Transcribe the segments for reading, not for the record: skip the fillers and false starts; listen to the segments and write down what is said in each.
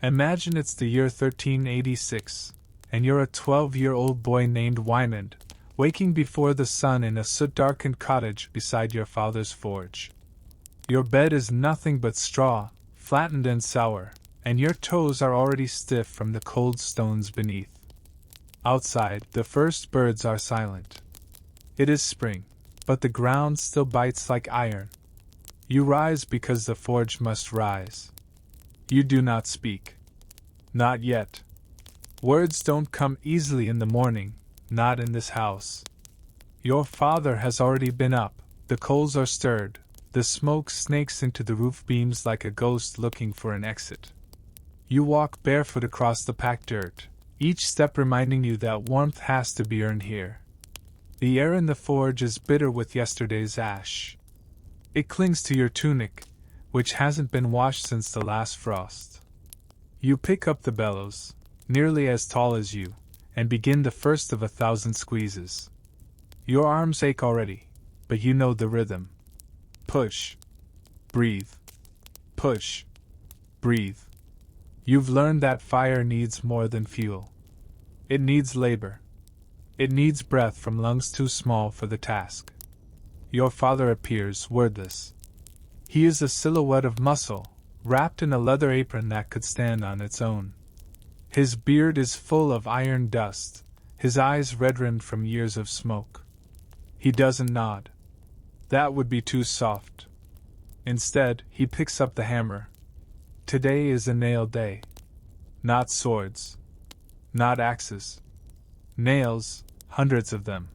Imagine it's the year 1386, and you're a 12-year-old boy named Wymond, waking before the sun in a soot-darkened cottage beside your father's forge. Your bed is nothing but straw, flattened and sour, and your toes are already stiff from the cold stones beneath. Outside, the first birds are silent. It is spring, but the ground still bites like iron. You rise because the forge must rise. You do not speak. Not yet. Words don't come easily in the morning, not in this house. Your father has already been up, the coals are stirred, the smoke snakes into the roof beams like a ghost looking for an exit. You walk barefoot across the packed dirt, each step reminding you that warmth has to be earned here. The air in the forge is bitter with yesterday's ash. It clings to your tunic, which hasn't been washed since the last frost. You pick up the bellows, nearly as tall as you, and begin the first of 1,000 squeezes. Your arms ache already, but you know the rhythm. Push. Breathe. Push. Breathe. You've learned that fire needs more than fuel. It needs labor. It needs breath from lungs too small for the task. Your father appears wordless. He is a silhouette of muscle, wrapped in a leather apron that could stand on its own. His beard is full of iron dust, his eyes red-rimmed from years of smoke. He doesn't nod. That would be too soft. Instead, he picks up the hammer. Today is a nail day. Not swords. Not axes. Nails, hundreds of them.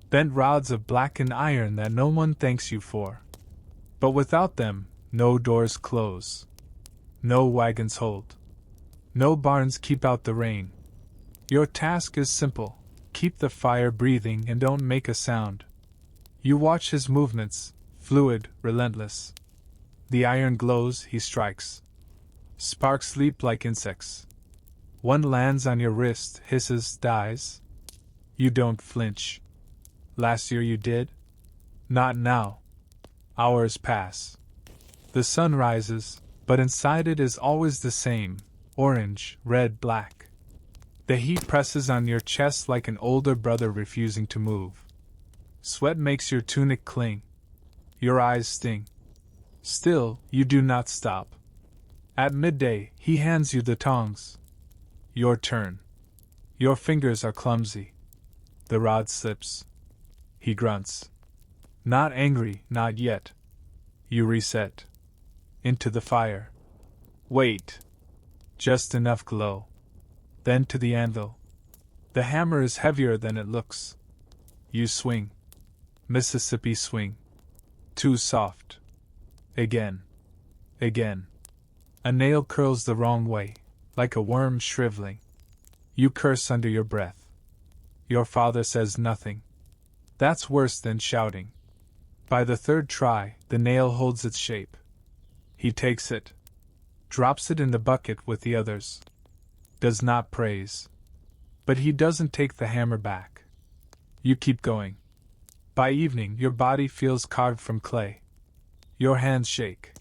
Bent rods of blackened iron that no one thanks you for. But without them, no doors close. No wagons hold. No barns keep out the rain. Your task is simple. Keep the fire breathing and don't make a sound. You watch his movements, fluid, relentless. The iron glows, he strikes. Sparks leap like insects. One lands on your wrist, hisses, dies. You don't flinch. Last year you did? Not now. Hours pass. The sun rises, but inside it is always the same, orange, red, black. The heat presses on your chest like an older brother refusing to move. Sweat makes your tunic cling. Your eyes sting. Still, you do not stop. At midday, he hands you the tongs. Your turn. Your fingers are clumsy. The rod slips. He grunts. Not angry, not yet. You reset. Into the fire. Wait. Just enough glow. Then to the anvil. The hammer is heavier than it looks. You swing. Mississippi swing. Too soft. Again. Again. A nail curls the wrong way, like a worm shriveling. You curse under your breath. Your father says nothing. That's worse than shouting. By the third try, the nail holds its shape. He takes it. Drops it in the bucket with the others. Does not praise. But he doesn't take the hammer back. You keep going. By evening, your body feels carved from clay. Your hands shake.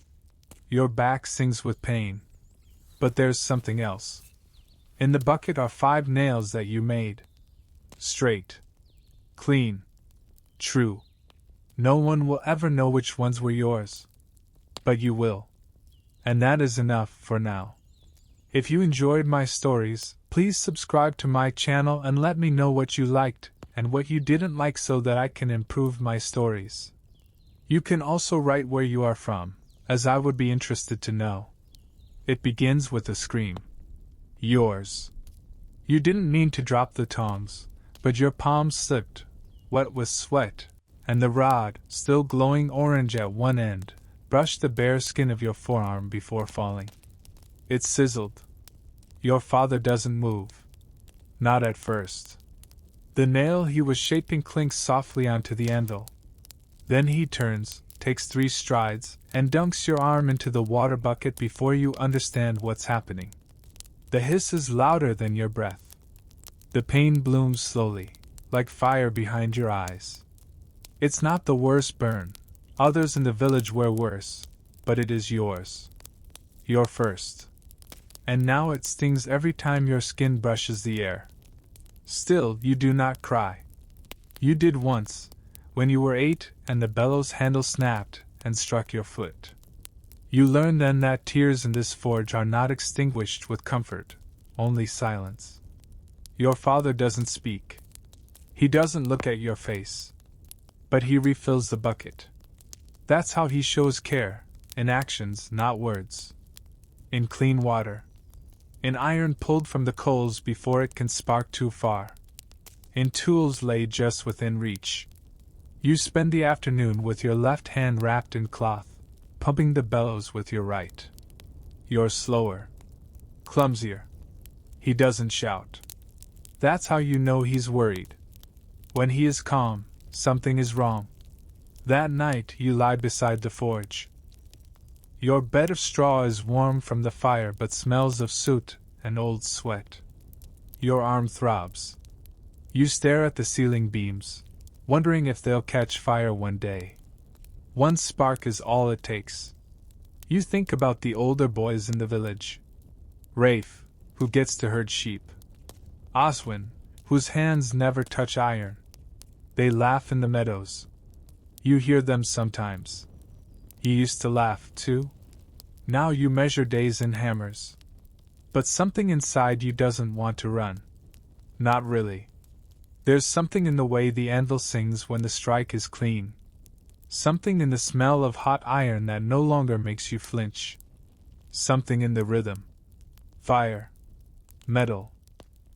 Your back sings with pain. But there's something else. In the bucket are 5 nails that you made. Straight. Clean. True. No one will ever know which ones were yours. But you will. And that is enough for now. If you enjoyed my stories, please subscribe to my channel and let me know what you liked and what you didn't like so that I can improve my stories. You can also write where you are from, as I would be interested to know. It begins with a scream. Yours. You didn't mean to drop the tongs, but your palm slipped, wet with sweat, and the rod, still glowing orange at one end, brushed the bare skin of your forearm before falling. It sizzled. Your father doesn't move. Not at first. The nail he was shaping clinks softly onto the anvil. Then he turns, takes 3 strides, and dunks your arm into the water bucket before you understand what's happening. The hiss is louder than your breath. The pain blooms slowly, like fire behind your eyes. It's not the worst burn. Others in the village were worse, but it is yours. Your first. and now it stings every time your skin brushes the air. Still, you do not cry. You did once, when you were 8 and the bellows handle snapped and struck your foot. You learn then that tears in this forge are not extinguished with comfort, only silence. Your father doesn't speak. He doesn't look at your face. But he refills the bucket. That's how he shows care, in actions, not words. In clean water. In iron pulled from the coals before it can spark too far. In tools laid just within reach. You spend the afternoon with your left hand wrapped in cloth, pumping the bellows with your right. You're slower. Clumsier. He doesn't shout. That's how you know he's worried. When he is calm, something is wrong. That night you lie beside the forge. Your bed of straw is warm from the fire but smells of soot and old sweat. Your arm throbs. You stare at the ceiling beams, wondering if they'll catch fire one day. One spark is all it takes. You think about the older boys in the village. Rafe, who gets to herd sheep. Oswin, whose hands never touch iron. They laugh in the meadows. You hear them sometimes. You used to laugh, too. Now you measure days in hammers. But something inside you doesn't want to run. Not really. There's something in the way the anvil sings when the strike is clean. Something in the smell of hot iron that no longer makes you flinch. Something in the rhythm. Fire. Metal.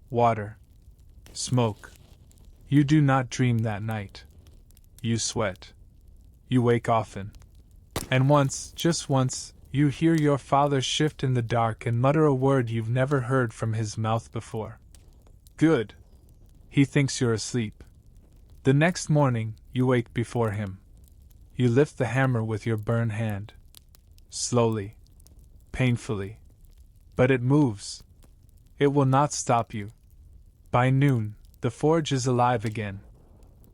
Water. Smoke. You do not dream that night. You sweat. You wake often. And once, just once, you hear your father shift in the dark and mutter a word you've never heard from his mouth before. Good. He thinks you're asleep. The next morning, you wake before him. You lift the hammer with your burned hand. Slowly. Painfully. But it moves. It will not stop you. By noon, the forge is alive again.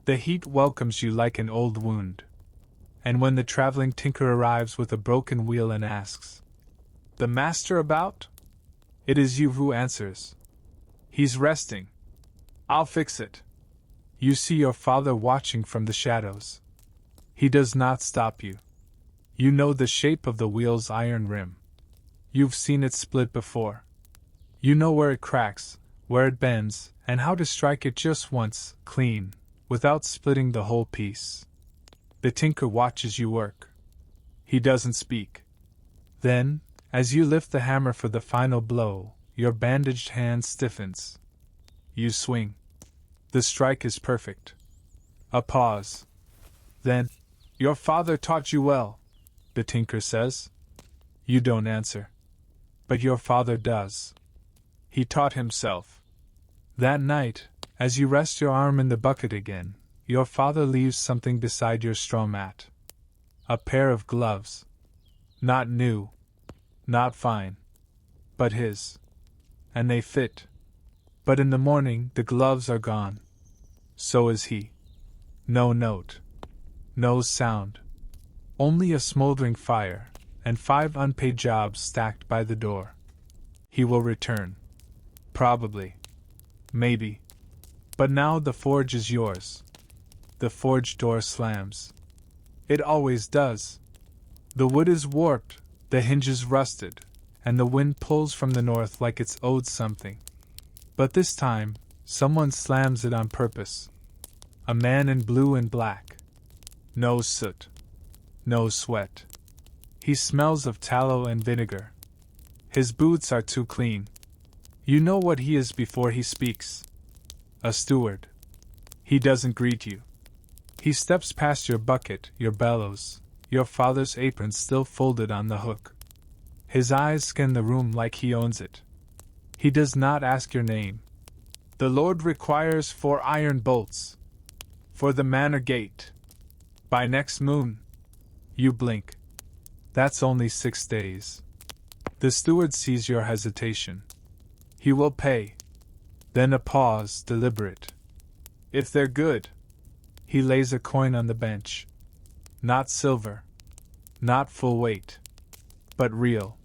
The heat welcomes you like an old wound. And when the traveling tinker arrives with a broken wheel and asks, "The master about?" it is you who answers. "He's resting. I'll fix it." You see your father watching from the shadows. He does not stop you. You know the shape of the wheel's iron rim. You've seen it split before. You know where it cracks, where it bends, and how to strike it just once, clean, without splitting the whole piece. The tinker watches you work. He doesn't speak. Then, as you lift the hammer for the final blow, your bandaged hand stiffens. You swing. The strike is perfect. A pause. Then, "Your father taught you well," the tinker says. You don't answer. But your father does. He taught himself. That night, as you rest your arm in the bucket again, your father leaves something beside your straw mat. A pair of gloves. Not new. Not fine. But his. And they fit. But in the morning, the gloves are gone. So is he. No note. No sound. Only a smoldering fire, and 5 unpaid jobs stacked by the door. He will return. Probably. Maybe. But now the forge is yours. The forge door slams. It always does. The wood is warped, the hinges rusted, and the wind pulls from the north like it's owed something. But this time, someone slams it on purpose. A man in blue and black. No soot. No sweat. He smells of tallow and vinegar. His boots are too clean. You know what he is before he speaks. A steward. He doesn't greet you. He steps past your bucket, your bellows, your father's apron still folded on the hook. His eyes scan the room like he owns it. He does not ask your name. "The Lord requires 4 iron bolts. For the manor gate. By next moon." You blink. That's only 6 days. The steward sees your hesitation. He will pay. Then a pause, deliberate. "If they're good." He lays a coin on the bench. Not silver. Not full weight. But real.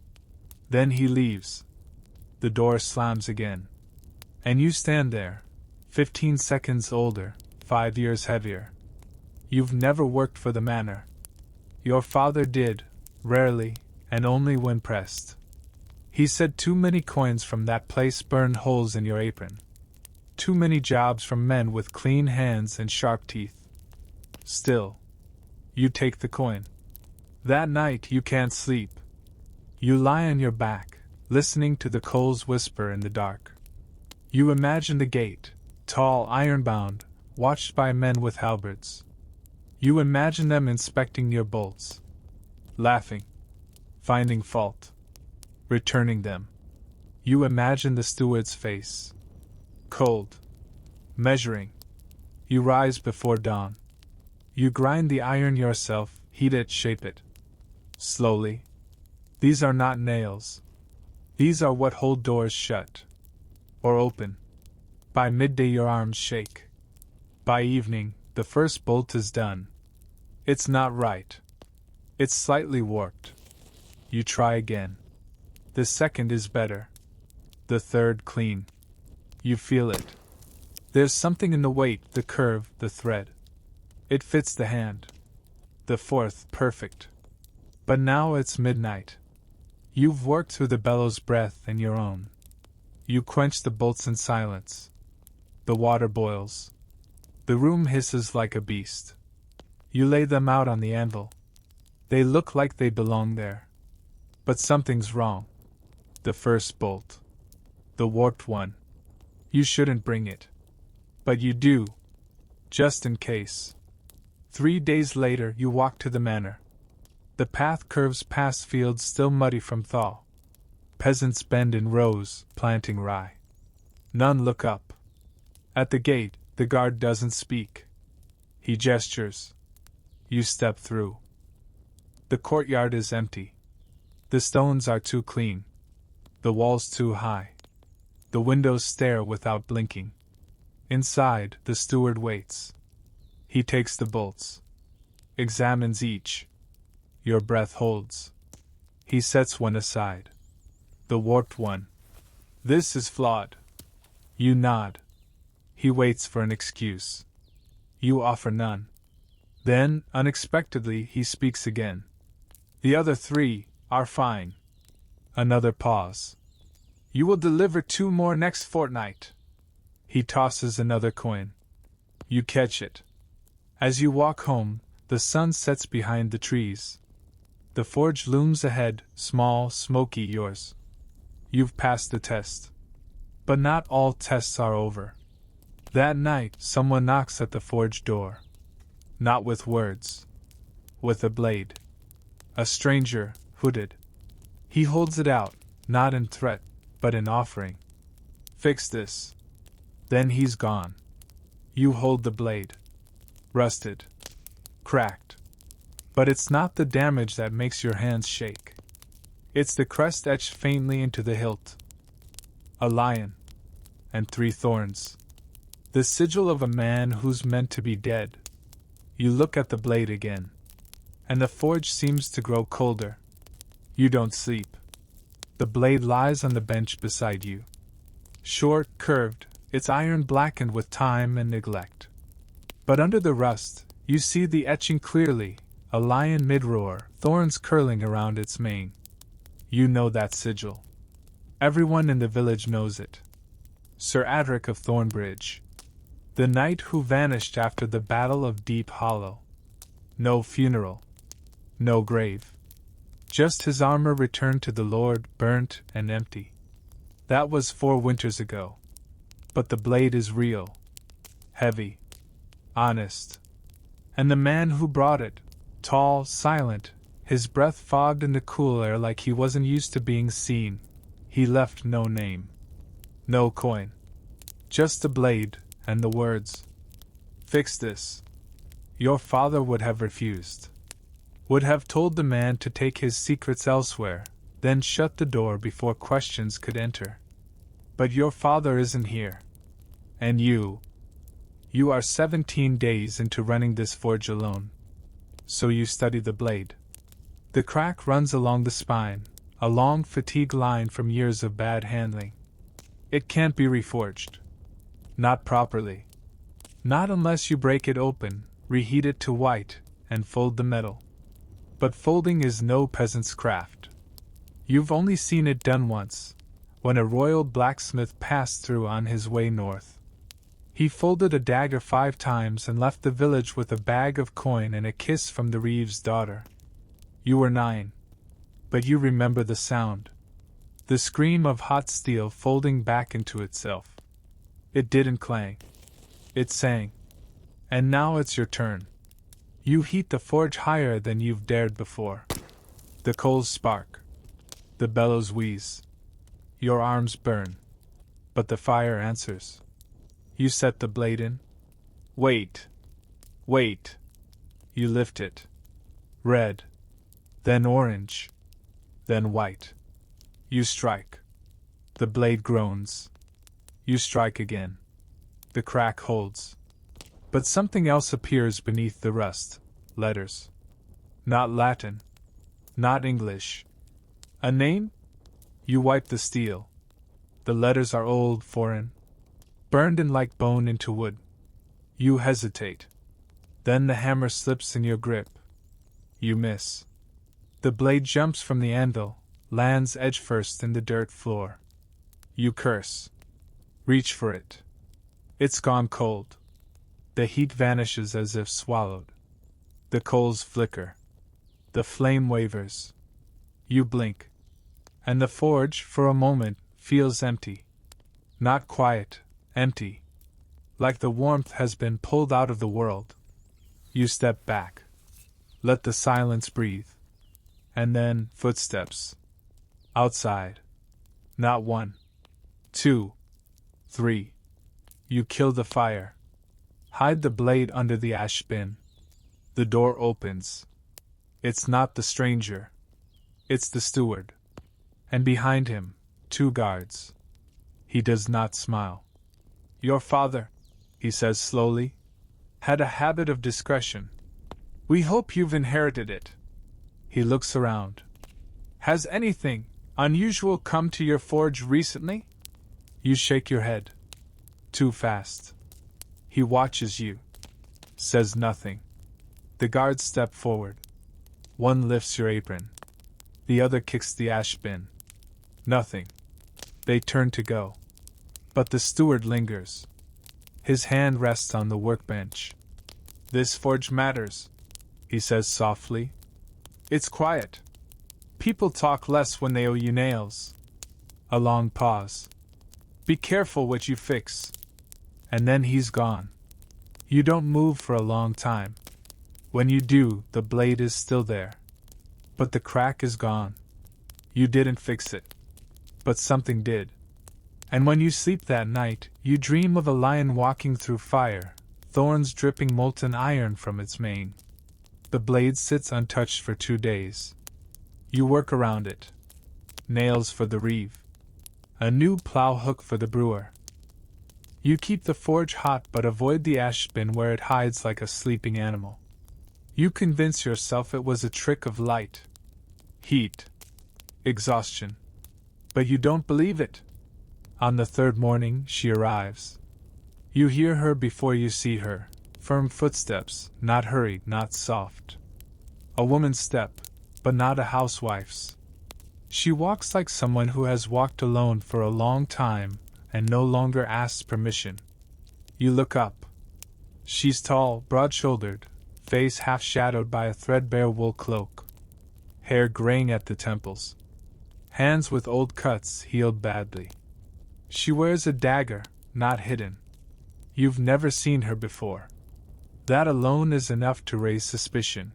Then he leaves. The door slams again. And you stand there, 15 seconds older, 5 years heavier. You've never worked for the manor. Your father did, rarely, and only when pressed. He said too many coins from that place burn holes in your apron. Too many jobs from men with clean hands and sharp teeth. Still, you take the coin. That night you can't sleep. You lie on your back, listening to the coals whisper in the dark. You imagine the gate, tall, iron-bound, watched by men with halberds. You imagine them inspecting your bolts, laughing, finding fault, returning them. You imagine the steward's face, cold, measuring. You rise before dawn. You grind the iron yourself, heat it, shape it. Slowly. These are not nails. These are what hold doors shut. Or open. By midday your arms shake. By evening, the first bolt is done. It's not right. It's slightly warped. You try again. The second is better. The third clean. You feel it. There's something in the weight, the curve, the thread. It fits the hand. The fourth, perfect. But now it's midnight. You've worked through the bellows' breath and your own. You quench the bolts in silence. The water boils. The room hisses like a beast. You lay them out on the anvil. They look like they belong there. But something's wrong. The first bolt. The warped one. You shouldn't bring it. But you do. Just in case. 3 days later you walk to the manor. The path curves past fields still muddy from thaw. Peasants bend in rows, planting rye. None look up. At the gate, the guard doesn't speak. He gestures. You step through. The courtyard is empty. The stones are too clean. The walls too high. The windows stare without blinking. Inside, the steward waits. He takes the bolts. Examines each. Your breath holds. He sets one aside. The warped one. This is flawed. You nod. He waits for an excuse. You offer none. Then, unexpectedly, he speaks again. The other 3 are fine. Another pause. You will deliver 2 more next fortnight. He tosses another coin. You catch it. As you walk home, the sun sets behind the trees. The forge looms ahead, small, smoky, yours. You've passed the test. But not all tests are over. That night, someone knocks at the forge door. Not with words. With a blade. A stranger, hooded. He holds it out, not in threat, but in offering. Fix this. Then he's gone. You hold the blade. Rusted. Cracked. But it's not the damage that makes your hands shake. It's the crest etched faintly into the hilt. A lion. And 3 thorns. The sigil of a man who's meant to be dead. You look at the blade again. And the forge seems to grow colder. You don't sleep. The blade lies on the bench beside you. Short, curved, its iron blackened with time and neglect. But under the rust, you see the etching clearly, a lion mid-roar, thorns curling around its mane. You know that sigil. Everyone in the village knows it. Sir Adric of Thornbridge. The knight who vanished after the Battle of Deep Hollow. No funeral. No grave. Just his armor returned to the Lord, burnt and empty. That was 4 winters ago. But the blade is real. Heavy. Honest. And the man who brought it, tall, silent, his breath fogged in the cool air like he wasn't used to being seen, he left no name. No coin. Just a blade, and the words, "Fix this." Your father would have refused. Would have told the man to take his secrets elsewhere, then shut the door before questions could enter. But your father isn't here. And you are 17 days into running this forge alone. So you study the blade. The crack runs along the spine, a long fatigue line from years of bad handling. It can't be reforged. Not properly. Not unless you break it open, reheat it to white, and fold the metal. But folding is no peasant's craft. You've only seen it done once, when a royal blacksmith passed through on his way north. He folded a dagger 5 times and left the village with a bag of coin and a kiss from the reeve's daughter. You were 9. But you remember the sound. The scream of hot steel folding back into itself. It didn't clang. It sang. And now it's your turn. You heat the forge higher than you've dared before. The coals spark. The bellows wheeze. Your arms burn. But the fire answers. You set the blade in. Wait. Wait. You lift it. Red. Then orange. Then white. You strike. The blade groans. You strike again. The crack holds. But something else appears beneath the rust. Letters. Not Latin. Not English. A name? You wipe the steel. The letters are old, foreign. Burned in like bone into wood. You hesitate. Then the hammer slips in your grip. You miss. The blade jumps from the anvil, lands edge first in the dirt floor. You curse. Reach for it. It's gone cold. The heat vanishes as if swallowed. The coals flicker. The flame wavers. You blink. And the forge, for a moment, feels empty. Not quiet, empty. Like the warmth has been pulled out of the world. You step back. Let the silence breathe. And then, footsteps. Outside. Not 1. 2. 3. You kill the fire. Hide the blade under the ash bin. The door opens. It's not the stranger. It's the steward. And behind him, 2 guards. He does not smile. Your father, he says slowly, had a habit of discretion. We hope you've inherited it. He looks around. Has anything unusual come to your forge recently? You shake your head. Too fast. He watches you. Says nothing. The guards step forward. One lifts your apron. The other kicks the ash bin. Nothing. They turn to go. But the steward lingers. His hand rests on the workbench. This forge matters, he says softly. It's quiet. People talk less when they owe you nails. A long pause. Be careful what you fix. And then he's gone. You don't move for a long time. When you do, the blade is still there. But the crack is gone. You didn't fix it. But something did. And when you sleep that night, you dream of a lion walking through fire, thorns dripping molten iron from its mane. The blade sits untouched for 2 days. You work around it. Nails for the reeve. A new plow hook for the brewer. You keep the forge hot but avoid the ash bin where it hides like a sleeping animal. You convince yourself it was a trick of light, heat, exhaustion. But you don't believe it. On the 3rd morning, she arrives. You hear her before you see her, firm footsteps, not hurried, not soft. A woman's step, but not a housewife's. She walks like someone who has walked alone for a long time and no longer asks permission. You look up. She's tall, broad-shouldered, face half-shadowed by a threadbare wool cloak. Hair graying at the temples. Hands with old cuts healed badly. She wears a dagger, not hidden. You've never seen her before. That alone is enough to raise suspicion.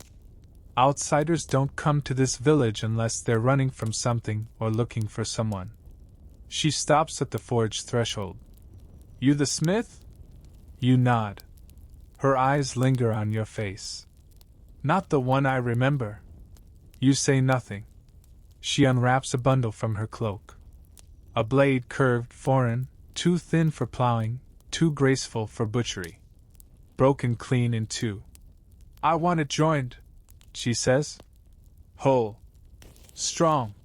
Outsiders don't come to this village unless they're running from something or looking for someone. She stops at the forge threshold. You the smith? You nod. Her eyes linger on your face. Not the one I remember. You say nothing. She unwraps a bundle from her cloak. A blade curved, foreign, too thin for plowing, too graceful for butchery. Broken clean in 2. I want it joined, she says. Whole. Strong.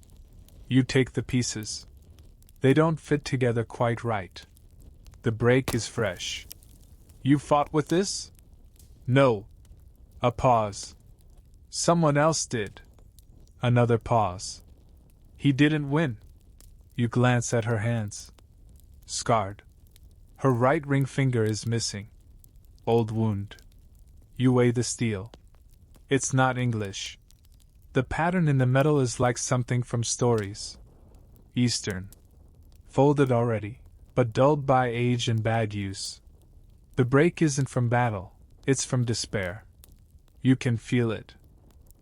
You take the pieces. They don't fit together quite right. The break is fresh. You fought with this? No. A pause. Someone else did. Another pause. He didn't win. You glance at her hands. Scarred. Her right ring finger is missing. Old wound. You weigh the steel. It's not English. The pattern in the metal is like something from stories. Eastern. Folded already, but dulled by age and bad use. The break isn't from battle, it's from despair. You can feel it.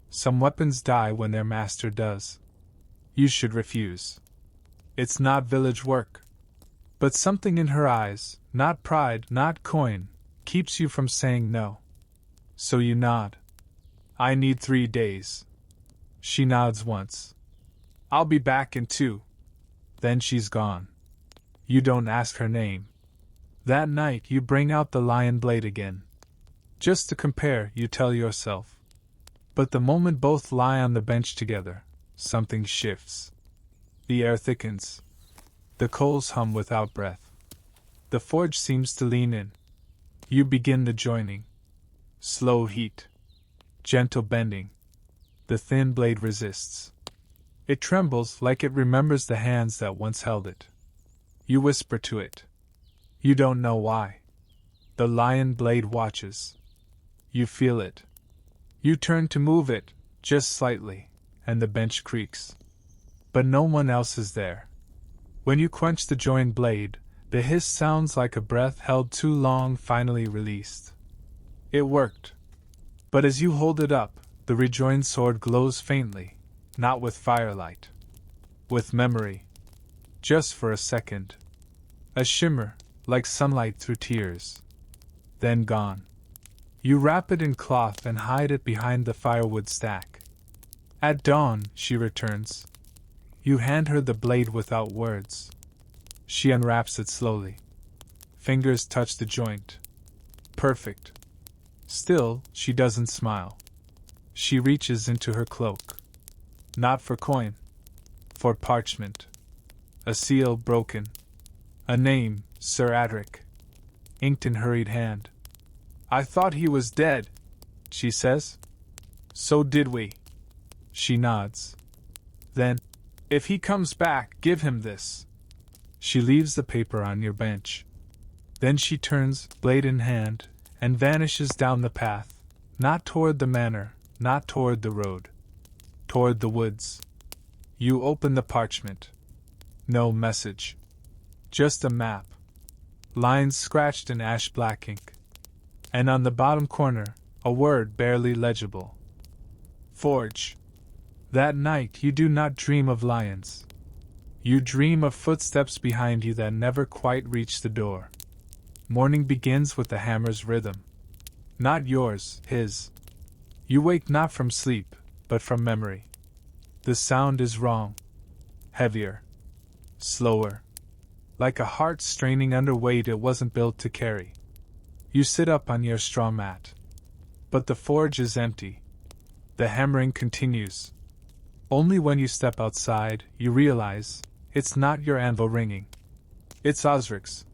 Some weapons die when their master does. You should refuse. It's not village work. But something in her eyes, not pride, not coin, keeps you from saying no. So you nod. I need 3 days. She nods once. I'll be back in 2. Then she's gone. You don't ask her name. That night you bring out the lion blade again. Just to compare, you tell yourself. But the moment both lie on the bench together, something shifts. The air thickens. The coals hum without breath. The forge seems to lean in. You begin the joining. Slow heat. Gentle bending. The thin blade resists. It trembles like it remembers the hands that once held it. You whisper to it. You don't know why. The lion blade watches. You feel it. You turn to move it, just slightly, and the bench creaks. But no one else is there. When you quench the joined blade, the hiss sounds like a breath held too long finally released. It worked. But as you hold it up, the rejoined sword glows faintly, not with firelight. With memory. Just for a second. A shimmer, like sunlight through tears. Then gone. You wrap it in cloth and hide it behind the firewood stack. At dawn, she returns. You hand her the blade without words. She unwraps it slowly. Fingers touch the joint. Perfect. Still, she doesn't smile. She reaches into her cloak. Not for coin. For parchment. A seal broken. A name, Sir Adric. Inked in hurried hand. I thought he was dead, she says. So did we. She nods. Then, if he comes back, give him this. She leaves the paper on your bench. Then she turns, blade in hand, and vanishes down the path, not toward the manor, not toward the road. Toward the woods. You open the parchment. No message. Just a map. Lines scratched in ash-black ink. And on the bottom corner, a word barely legible. Forge. That night you do not dream of lions. You dream of footsteps behind you that never quite reach the door. Morning begins with the hammer's rhythm. Not yours, his. You wake not from sleep, but from memory. The sound is wrong. Heavier. Slower. Like a heart straining under weight it wasn't built to carry. You sit up on your straw mat. But the forge is empty. The hammering continues. Only when you step outside, you realize, it's not your anvil ringing. It's Osric's.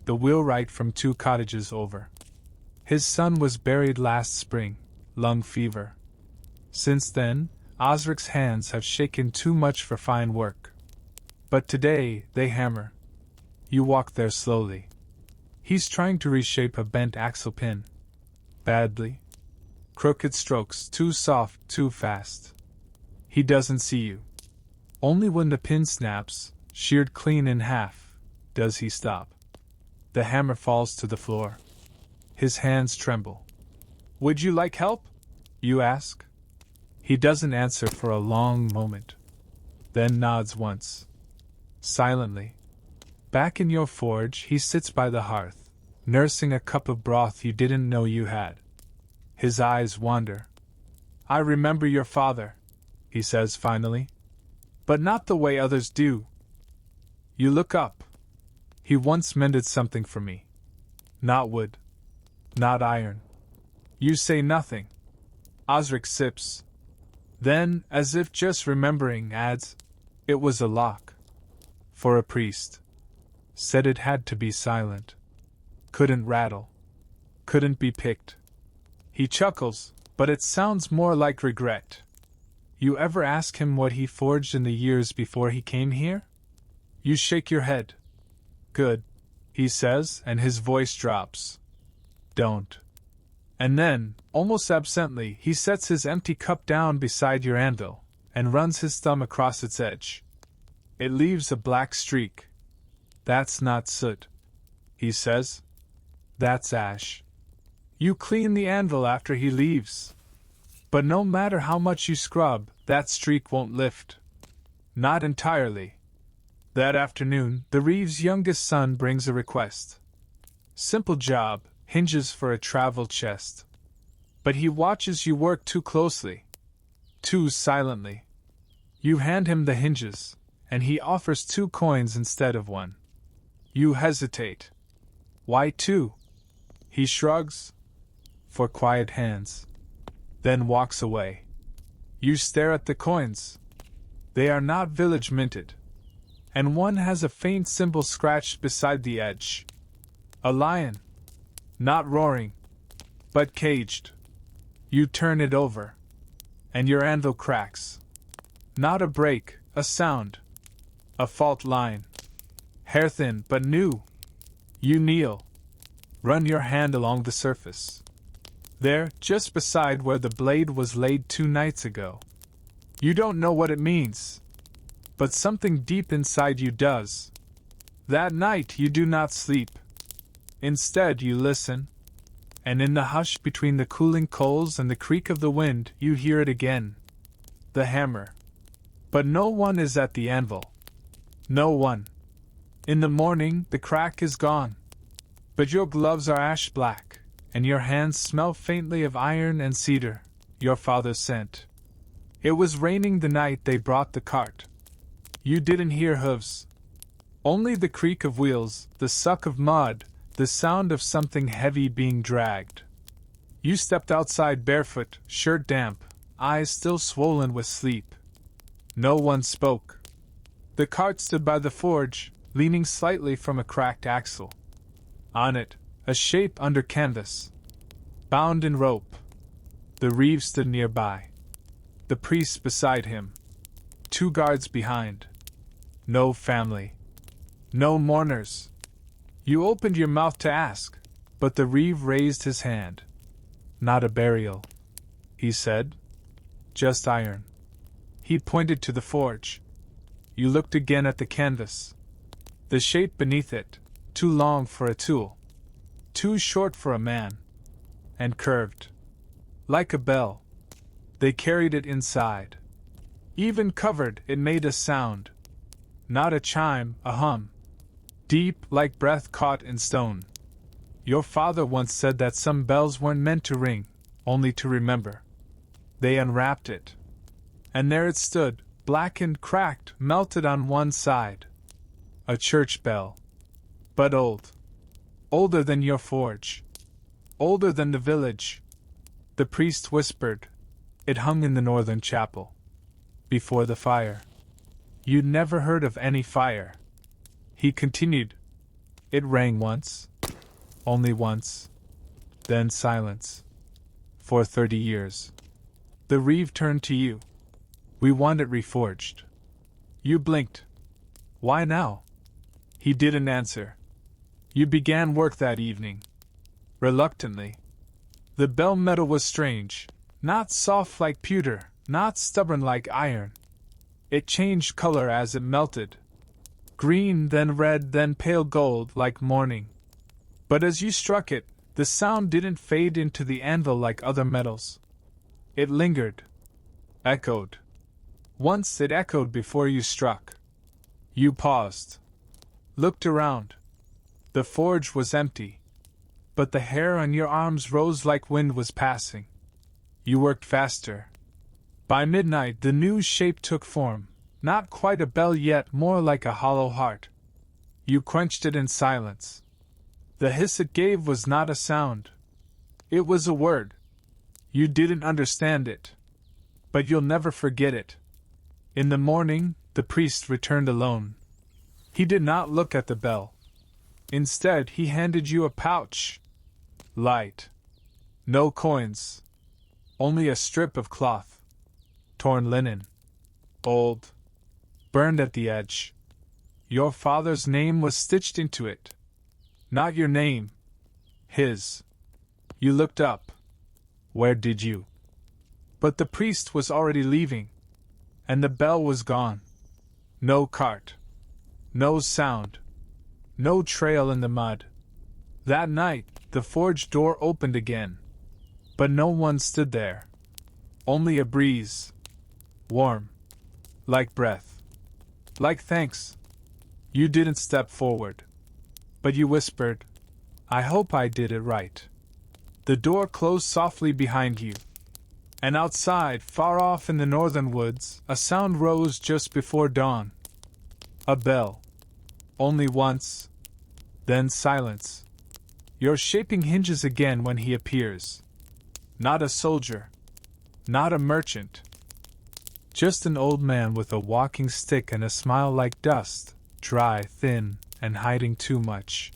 The wheelwright from 2 cottages over. His son was buried last spring, lung fever. Since then, Osric's hands have shaken too much for fine work. But today, they hammer. You walk there slowly. He's trying to reshape a bent axle pin. Badly. Crooked strokes, too soft, too fast. He doesn't see you. Only when the pin snaps, sheared clean in half, does he stop. The hammer falls to the floor. His hands tremble. Would you like help? You ask. He doesn't answer for a long moment. Then nods once. Silently. Back in your forge, he sits by the hearth, nursing a cup of broth you didn't know you had. His eyes wander. I remember your father, he says finally. But not the way others do. You look up. He once mended something for me. Not wood. Not iron. You say nothing. Osric sips. Then, as if just remembering, adds, It was a lock. For a priest. Said it had to be silent. Couldn't rattle. Couldn't be picked. He chuckles, but it sounds more like regret. You ever ask him what he forged in the years before he came here? You shake your head. Good, he says, and his voice drops. Don't. And then, almost absently, he sets his empty cup down beside your anvil, and runs his thumb across its edge. It leaves a black streak. That's not soot, he says. That's ash. You clean the anvil after he leaves. But no matter how much you scrub, that streak won't lift. Not entirely. That afternoon, the Reeves' youngest son brings a request. Simple job, hinges for a travel chest. But he watches you work too closely. Too silently. You hand him the hinges, and he offers 2 coins instead of 1. You hesitate. Why 2? He shrugs. For quiet hands. Then walks away. You stare at the coins. They are not village minted. And one has a faint symbol scratched beside the edge. A lion. Not roaring, but caged. You turn it over. And your anvil cracks. Not a break, a sound. A fault line. Hair thin, but new. You kneel. Run your hand along the surface. There, just beside where the blade was laid 2 nights ago. You don't know what it means. But something deep inside you does. That night you do not sleep. Instead you listen. And in the hush between the cooling coals and the creak of the wind, you hear it again. The hammer. But no one is at the anvil. No one. In the morning, the crack is gone. But your gloves are ash black, and your hands smell faintly of iron and cedar, your father's scent. It was raining the night they brought the cart. You didn't hear hooves. Only the creak of wheels, the suck of mud, the sound of something heavy being dragged. You stepped outside barefoot, shirt damp, eyes still swollen with sleep. No one spoke. The cart stood by the forge, leaning slightly from a cracked axle. On it, a shape under canvas. Bound in rope. The Reeves stood nearby. The priest beside him. 2 guards behind. No family. No mourners. You opened your mouth to ask, but the Reeve raised his hand. Not a burial, he said. Just iron. He pointed to the forge. You looked again at the canvas. The shape beneath it, too long for a tool. Too short for a man. And curved. Like a bell. They carried it inside. Even covered, it made a sound. Not a chime, a hum. Deep, like breath caught in stone. Your father once said that some bells weren't meant to ring, only to remember. They unwrapped it. And there it stood, blackened, cracked, melted on one side. A church bell. But old. Older than your forge. Older than the village. The priest whispered. It hung in the northern chapel. Before the fire. You'd never heard of any fire. He continued. It rang once. Only once. Then silence. For 30 years. The Reeve turned to you. We want it reforged. You blinked. Why now? He didn't answer. You began work that evening. Reluctantly. The bell metal was strange. Not soft like pewter, not stubborn like iron. It changed color as it melted. Green, then red, then pale gold like morning. But as you struck it, the sound didn't fade into the anvil like other metals. It lingered. Echoed. Once it echoed before you struck. You paused. Looked around. The forge was empty. But the hair on your arms rose like wind was passing. You worked faster. By midnight the new shape took form, not quite a bell yet, more like a hollow heart. You quenched it in silence. The hiss it gave was not a sound. It was a word. You didn't understand it. But you'll never forget it. In the morning, The priest returned alone. He did not look at the bell. Instead, he handed you a pouch. Light. No coins. Only a strip of cloth. Torn linen. Old. Burned at the edge. Your father's name was stitched into it. Not your name. His. You looked up. Where did you? But the priest was already leaving. And the bell was gone. No cart. No sound. No trail in the mud. That night, the forge door opened again. But no one stood there. Only a breeze. Warm. Like breath. Like thanks. You didn't step forward. But you whispered, "I hope I did it right." The door closed softly behind you. And outside, far off in the northern woods, a sound rose just before dawn. A bell. Only once. Then silence. You're shaping hinges again when he appears. Not a soldier. Not a merchant. Just an old man with a walking stick and a smile like dust, dry, thin, and hiding too much.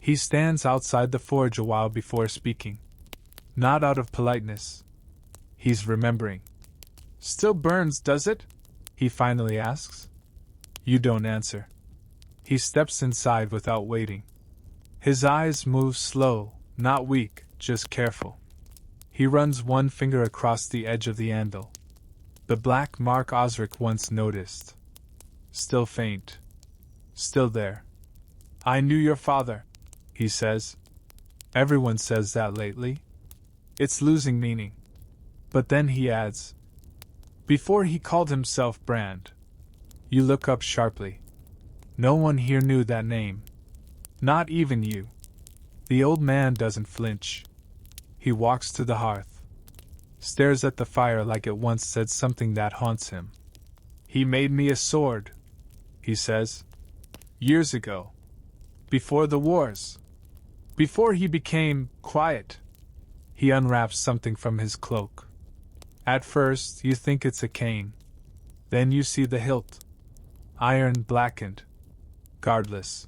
He stands outside the forge a while before speaking. Not out of politeness. He's remembering. "Still burns, does it?" he finally asks. You don't answer. He steps inside without waiting. His eyes move slow, not weak, just careful. He runs one finger across the edge of the anvil. The black mark Osric once noticed. Still faint. Still there. "I knew your father," he says. Everyone says that lately. It's losing meaning. But then he adds, "Before he called himself Brand." You look up sharply. No one here knew that name. Not even you. The old man doesn't flinch. He walks to the hearth. Stares at the fire like it once said something that haunts him. "He made me a sword," he says. "Years ago. Before the wars. Before he became quiet." He unwraps something from his cloak. At first, you think it's a cane. Then you see the hilt. Iron blackened. Guardless.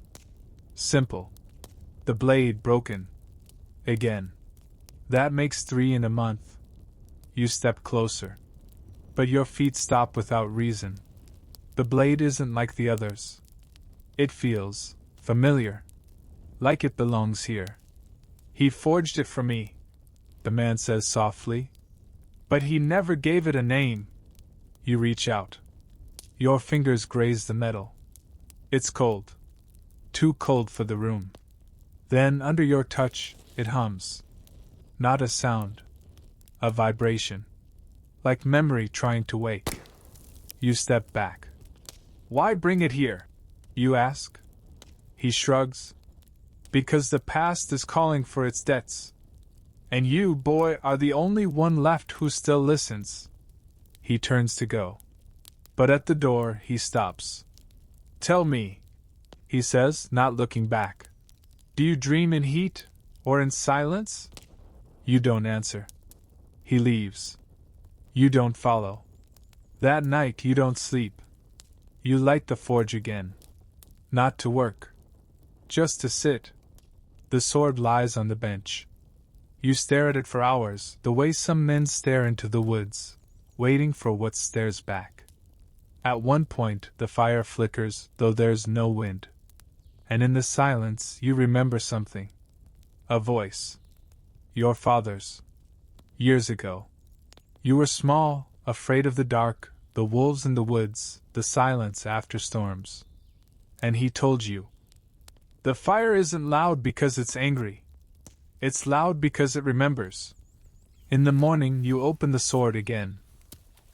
Simple. The blade broken. Again. That makes 3 in a month. You step closer. But your feet stop without reason. The blade isn't like the others. It feels familiar. Like it belongs here. "He forged it for me," the man says softly. "But he never gave it a name." You reach out. Your fingers graze the metal. It's cold. Too cold for the room. Then, under your touch, it hums. Not a sound. A vibration. Like memory trying to wake. You step back. "Why bring it here?" you ask. He shrugs. "Because the past is calling for its debts. And you, boy, are the only one left who still listens." He turns to go. But at the door, he stops. "Tell me," he says, not looking back. "Do you dream in heat, or in silence?" You don't answer. He leaves. You don't follow. That night you don't sleep. You light the forge again. Not to work. Just to sit. The sword lies on the bench. You stare at it for hours, the way some men stare into the woods, waiting for what stares back. At one point, the fire flickers, though there's no wind. And in the silence, you remember something. A voice. Your father's. Years ago. You were small, afraid of the dark, the wolves in the woods, the silence after storms. And he told you. The fire isn't loud because it's angry. It's loud because it remembers. In the morning, you open the sword again.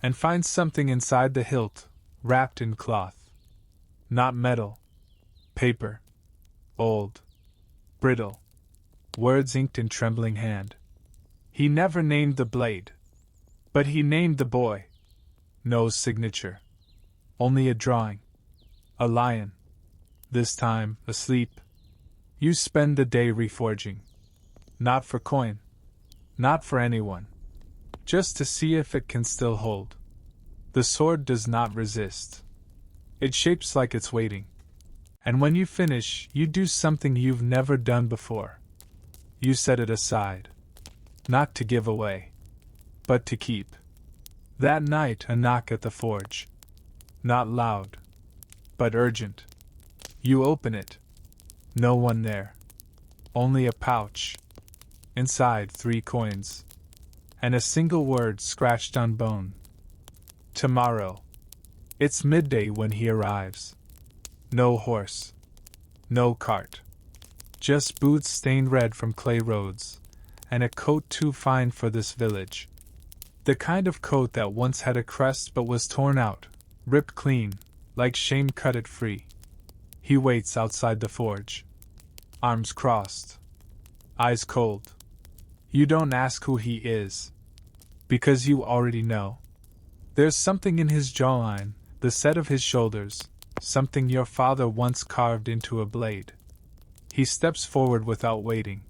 And find something inside the hilt, wrapped in cloth. Not metal. Paper. Old. Brittle. Words inked in trembling hand. He never named the blade. But he named the boy. No signature. Only a drawing. A lion. This time, asleep. You spend the day reforging. Not for coin. Not for anyone. Just to see if it can still hold. The sword does not resist. It shapes like it's waiting. And when you finish, you do something you've never done before. You set it aside. Not to give away, but to keep. That night, a knock at the forge. Not loud, but urgent. You open it. No one there. Only a pouch. Inside 3 coins. And a single word scratched on bone. Tomorrow. It's midday when he arrives. No horse. No cart. Just boots stained red from clay roads, and a coat too fine for this village. The kind of coat that once had a crest but was torn out, ripped clean, like shame cut it free. He waits outside the forge. Arms crossed. Eyes cold. You don't ask who he is. Because you already know. There's something in his jawline, the set of his shoulders, something your father once carved into a blade. He steps forward without waiting.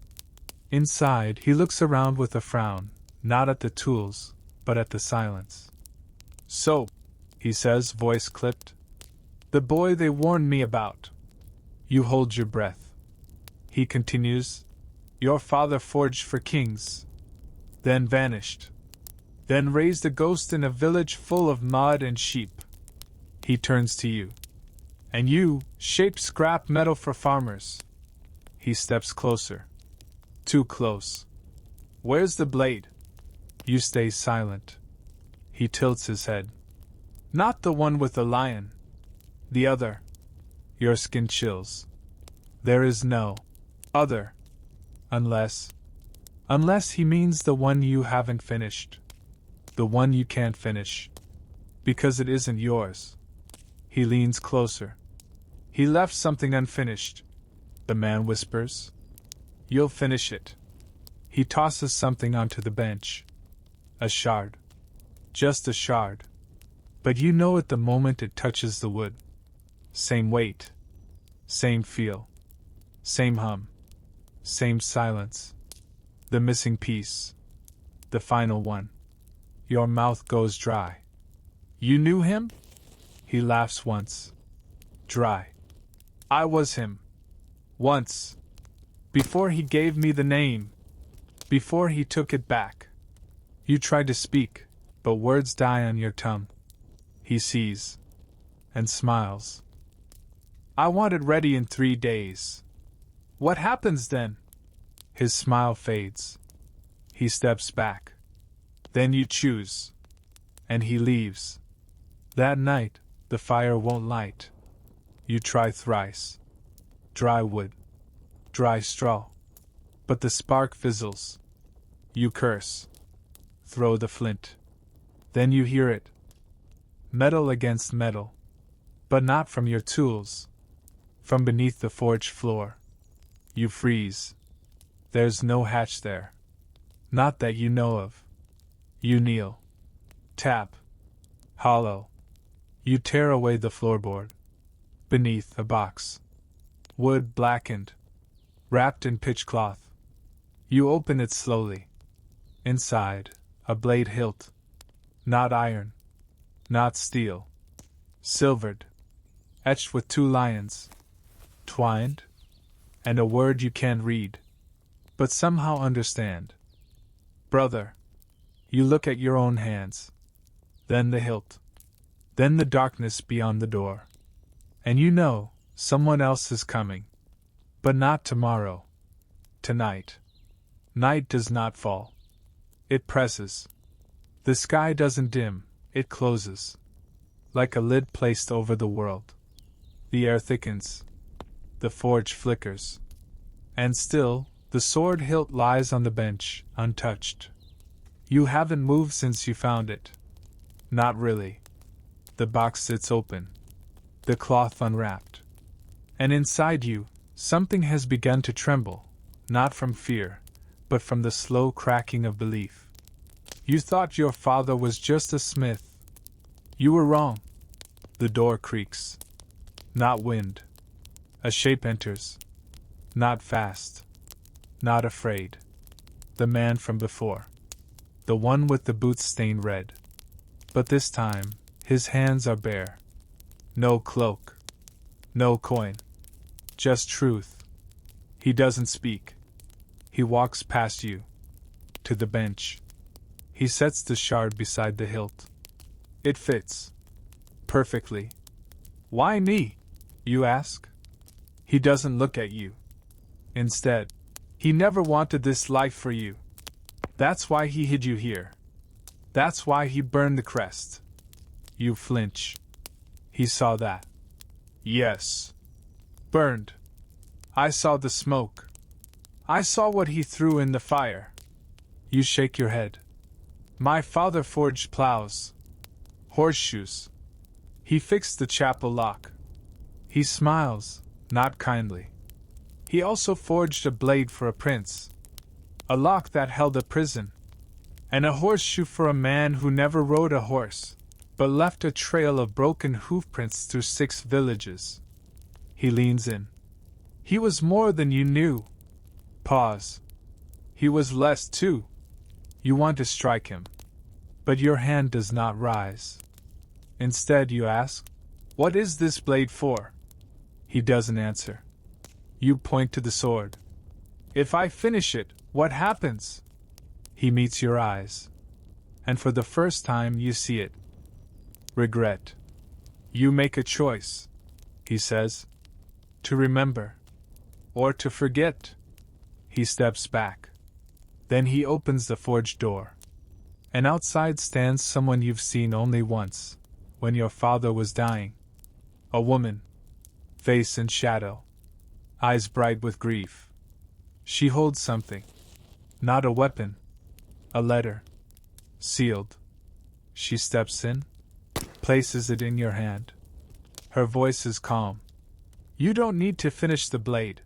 Inside, he looks around with a frown, not at the tools, but at the silence. So, he says, voice clipped. The boy they warned me about. You hold your breath. He continues, your father forged for kings, then vanished, then raised a ghost in a village full of mud and sheep. He turns to you. And you shape scrap metal for farmers. He steps closer. Too close. Where's the blade? You stay silent. He tilts his head. Not the one with the lion. The other. Your skin chills. There is no other. Unless he means the one you haven't finished. The one you can't finish. Because it isn't yours. He leans closer. He left something unfinished. The man whispers. You'll finish it. He tosses something onto the bench. A shard. Just a shard. But you know it the moment it touches the wood. Same weight. Same feel. Same hum. Same silence. The missing piece. The final one. Your mouth goes dry. You knew him? He laughs once. Dry. I was him. Once. Before he gave me the name. Before he took it back. You tried to speak, but words die on your tongue. He sees. And smiles. I want it ready in 3 days. What happens then? His smile fades. He steps back. Then you choose. And he leaves. That night, the fire won't light. You try thrice. Dry wood. Dry straw. But the spark fizzles. You curse. Throw the flint. Then you hear it. Metal against metal. But not from your tools. From beneath the forge floor. You freeze. There's no hatch there. Not that you know of. You kneel. Tap. Hollow. You tear away the floorboard. Beneath a box. Wood blackened. Wrapped in pitch cloth. You open it slowly. Inside, a blade hilt. Not iron. Not steel. Silvered. Etched with 2 lions. Twined. And a word you can't read. But somehow understand. Brother. You look at your own hands. Then the hilt. Then the darkness beyond the door. And you know, someone else is coming. But not tomorrow. Tonight. Night does not fall. It presses. The sky doesn't dim, it closes. Like a lid placed over the world. The air thickens. The forge flickers. And still, the sword hilt lies on the bench, untouched. You haven't moved since you found it. Not really. The box sits open. The cloth unwrapped. And inside you, something has begun to tremble, not from fear, but from the slow cracking of belief. You thought your father was just a smith. You were wrong. The door creaks. Not wind. A shape enters. Not fast. Not afraid. The man from before. The one with the boots stained red. But this time, his hands are bare. No cloak. No coin. Just truth. He doesn't speak. He walks past you. To the bench. He sets the shard beside the hilt. It fits. Perfectly. Why me? You ask. He doesn't look at you. Instead, he never wanted this life for you. That's why he hid you here. That's why he burned the crest. You flinch. He saw that. Yes. Burned. I saw the smoke. I saw what he threw in the fire. You shake your head. My father forged plows. Horseshoes. He fixed the chapel lock. He smiles, not kindly. He also forged a blade for a prince. A lock that held a prison. And a horseshoe for a man who never rode a horse, but left a trail of broken hoofprints through 6 villages. He leans in. He was more than you knew. Pause. He was less too. You want to strike him. But your hand does not rise. Instead you ask, "What is this blade for?" He doesn't answer. You point to the sword. "If I finish it, what happens?" He meets your eyes. And for the first time you see it. Regret. You make a choice, he says. To remember. Or to forget. He steps back. Then he opens the forge door. And outside stands someone you've seen only once, when your father was dying. A woman. Face in shadow. Eyes bright with grief. She holds something. Not a weapon. A letter. Sealed. She steps in. Places it in your hand. Her voice is calm. You don't need to finish the blade.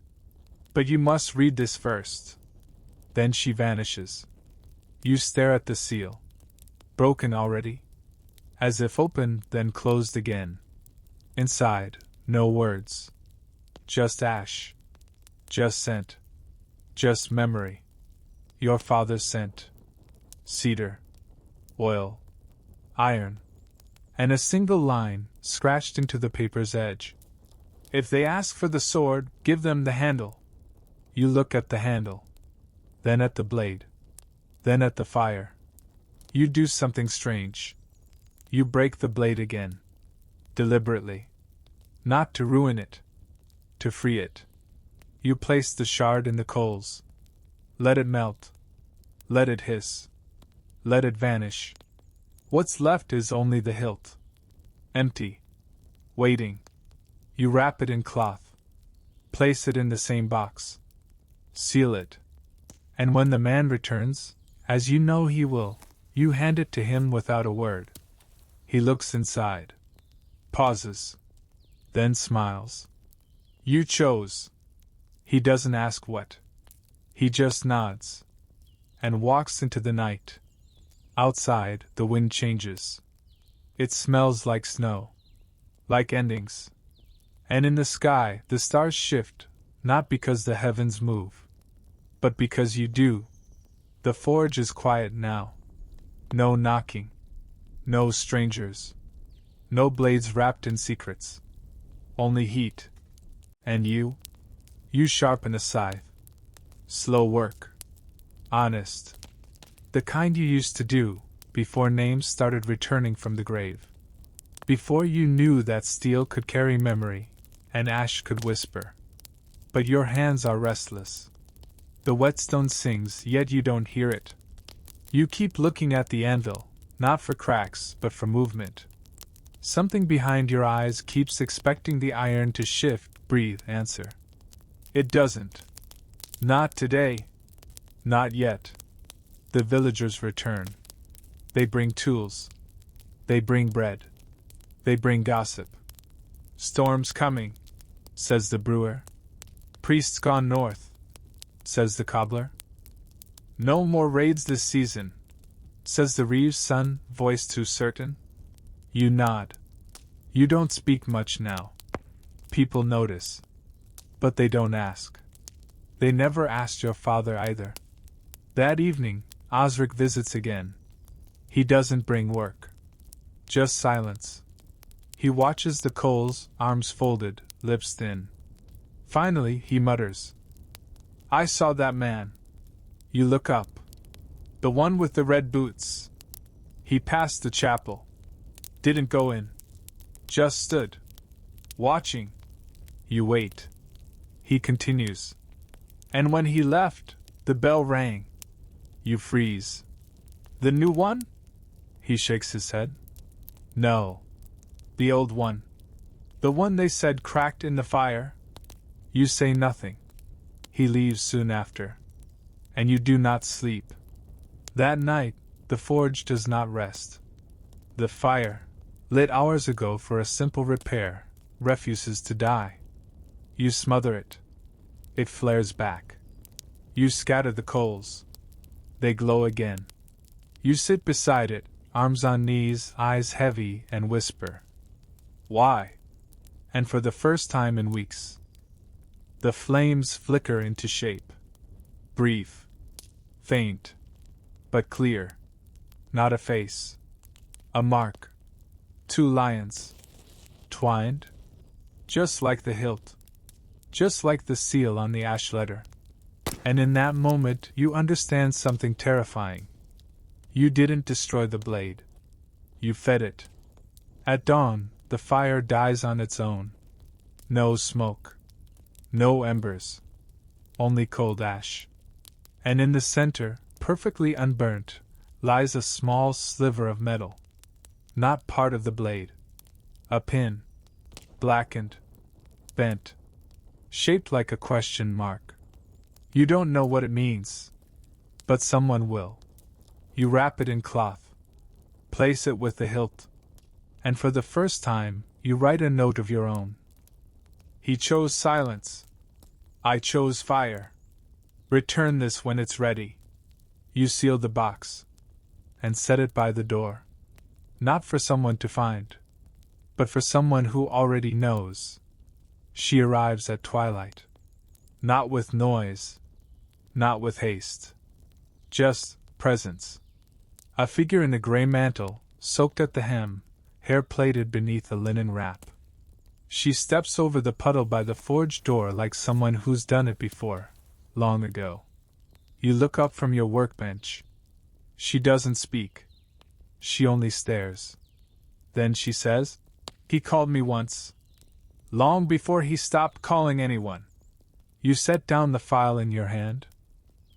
But you must read this first. Then she vanishes. You stare at the seal. Broken already? As if open, then closed again. Inside, no words. Just ash. Just scent. Just memory. Your father's scent. Cedar. Oil. Iron. And a single line, scratched into the paper's edge. If they ask for the sword, give them the handle. You look at the handle. Then at the blade. Then at the fire. You do something strange. You break the blade again. Deliberately. Not to ruin it. To free it. You place the shard in the coals. Let it melt. Let it hiss. Let it vanish. What's left is only the hilt. Empty. Waiting. You wrap it in cloth. Place it in the same box. Seal it. And when the man returns, as you know he will, you hand it to him without a word. He looks inside. Pauses. Then smiles. You chose. He doesn't ask what. He just nods. And walks into the night. Outside, the wind changes. It smells like snow. Like endings. And in the sky, the stars shift, not because the heavens move, but because you do. The forge is quiet now. No knocking. No strangers. No blades wrapped in secrets. Only heat. And you? You sharpen a scythe. Slow work. Honest. The kind you used to do, before names started returning from the grave. Before you knew that steel could carry memory, and ash could whisper. But your hands are restless. The whetstone sings, yet you don't hear it. You keep looking at the anvil, not for cracks, but for movement. Something behind your eyes keeps expecting the iron to shift, breathe, answer. It doesn't. Not today. Not yet. The villagers return. They bring tools. They bring bread. They bring gossip. Storm's coming, says the brewer. Priest's gone north, says the cobbler. No more raids this season, says the reeve's son, voice too certain. You nod. You don't speak much now. People notice. But they don't ask. They never asked your father either. That evening, Osric visits again. He doesn't bring work. Just silence. He watches the coals, arms folded, lips thin. Finally, he mutters, "I saw that man." You look up. The one with the red boots. He passed the chapel. Didn't go in. Just stood. Watching. You wait. He continues. And when he left, the bell rang. You freeze. The new one? He shakes his head. No. The old one. The one they said cracked in the fire. You say nothing. He leaves soon after. And you do not sleep. That night, the forge does not rest. The fire, lit hours ago for a simple repair, refuses to die. You smother it. It flares back. You scatter the coals. They glow again. You sit beside it, arms on knees, eyes heavy, and whisper, "Why?" And for the first time in weeks, the flames flicker into shape. Brief. Faint. But clear. Not a face. A mark. 2 lions. Twined. Just like the hilt. Just like the seal on the ash letter. And in that moment you understand something terrifying. You didn't destroy the blade. You fed it. At dawn, the fire dies on its own. No smoke. No embers. Only cold ash. And in the center, perfectly unburnt, lies a small sliver of metal. Not part of the blade. A pin. Blackened. Bent. Shaped like a question mark. You don't know what it means. But someone will. You wrap it in cloth. Place it with the hilt. And for the first time, you write a note of your own. He chose silence. I chose fire. Return this when it's ready. You seal the box. And set it by the door. Not for someone to find. But for someone who already knows. She arrives at twilight. Not with noise. Not with haste. Just presence. A figure in a gray mantle, soaked at the hem, hair plaited beneath a linen wrap. She steps over the puddle by the forge door like someone who's done it before, long ago. You look up from your workbench. She doesn't speak. She only stares. Then she says, "He called me once. Long before he stopped calling anyone." You set down the file in your hand.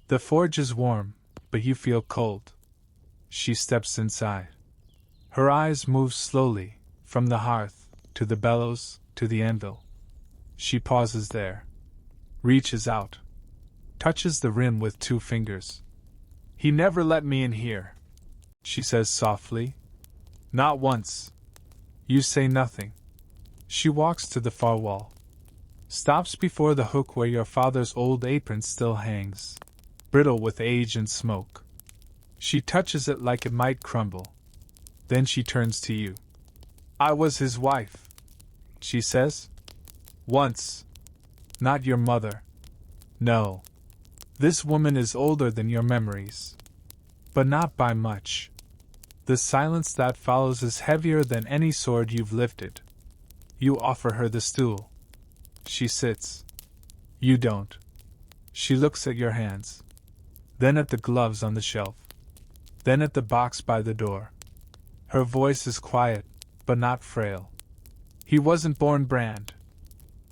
The forge is warm, but you feel cold. She steps inside. Her eyes move slowly, from the hearth, to the bellows, to the anvil. She pauses there. Reaches out. Touches the rim with 2 fingers. "He never let me in here," she says softly. "Not once." You say nothing. She walks to the far wall. Stops before the hook where your father's old apron still hangs, brittle with age and smoke. She touches it like it might crumble. Then she turns to you. "I was his wife," she says. "Once. Not your mother. No. This woman is older than your memories. But not by much. The silence that follows is heavier than any sword you've lifted. You offer her the stool. She sits. You don't. She looks at your hands. Then at the gloves on the shelf. Then at the box by the door. Her voice is quiet, but not frail. "He wasn't born Brand.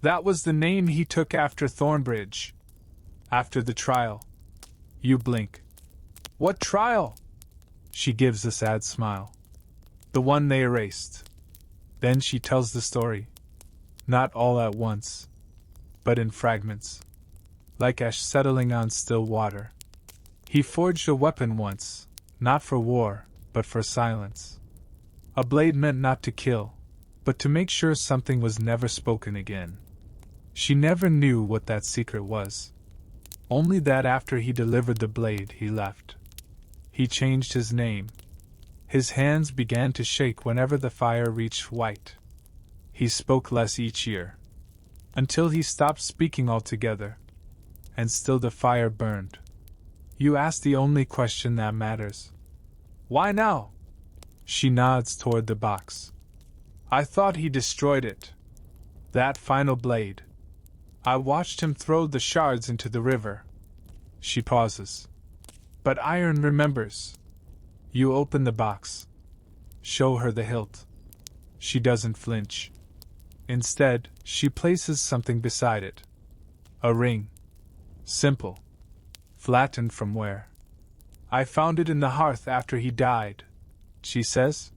That was the name he took after Thornbridge. After the trial." You blink. "What trial?" She gives a sad smile. "The one they erased." Then she tells the story. Not all at once, but in fragments. Like ash settling on still water. He forged a weapon once, not for war, but for silence. A blade meant not to kill, but to make sure something was never spoken again. She never knew what that secret was. Only that after he delivered the blade, he left. He changed his name. His hands began to shake whenever the fire reached white. He spoke less each year. Until he stopped speaking altogether. And still the fire burned. You ask the only question that matters. "Why now?" She nods toward the box. I thought he destroyed it. That final blade. I watched him throw the shards into the river. She pauses. But iron remembers. You open the box. Show her the hilt. She doesn't flinch. Instead, she places something beside it. A ring. Simple. Flattened from where? I found it in the hearth after he died, she says.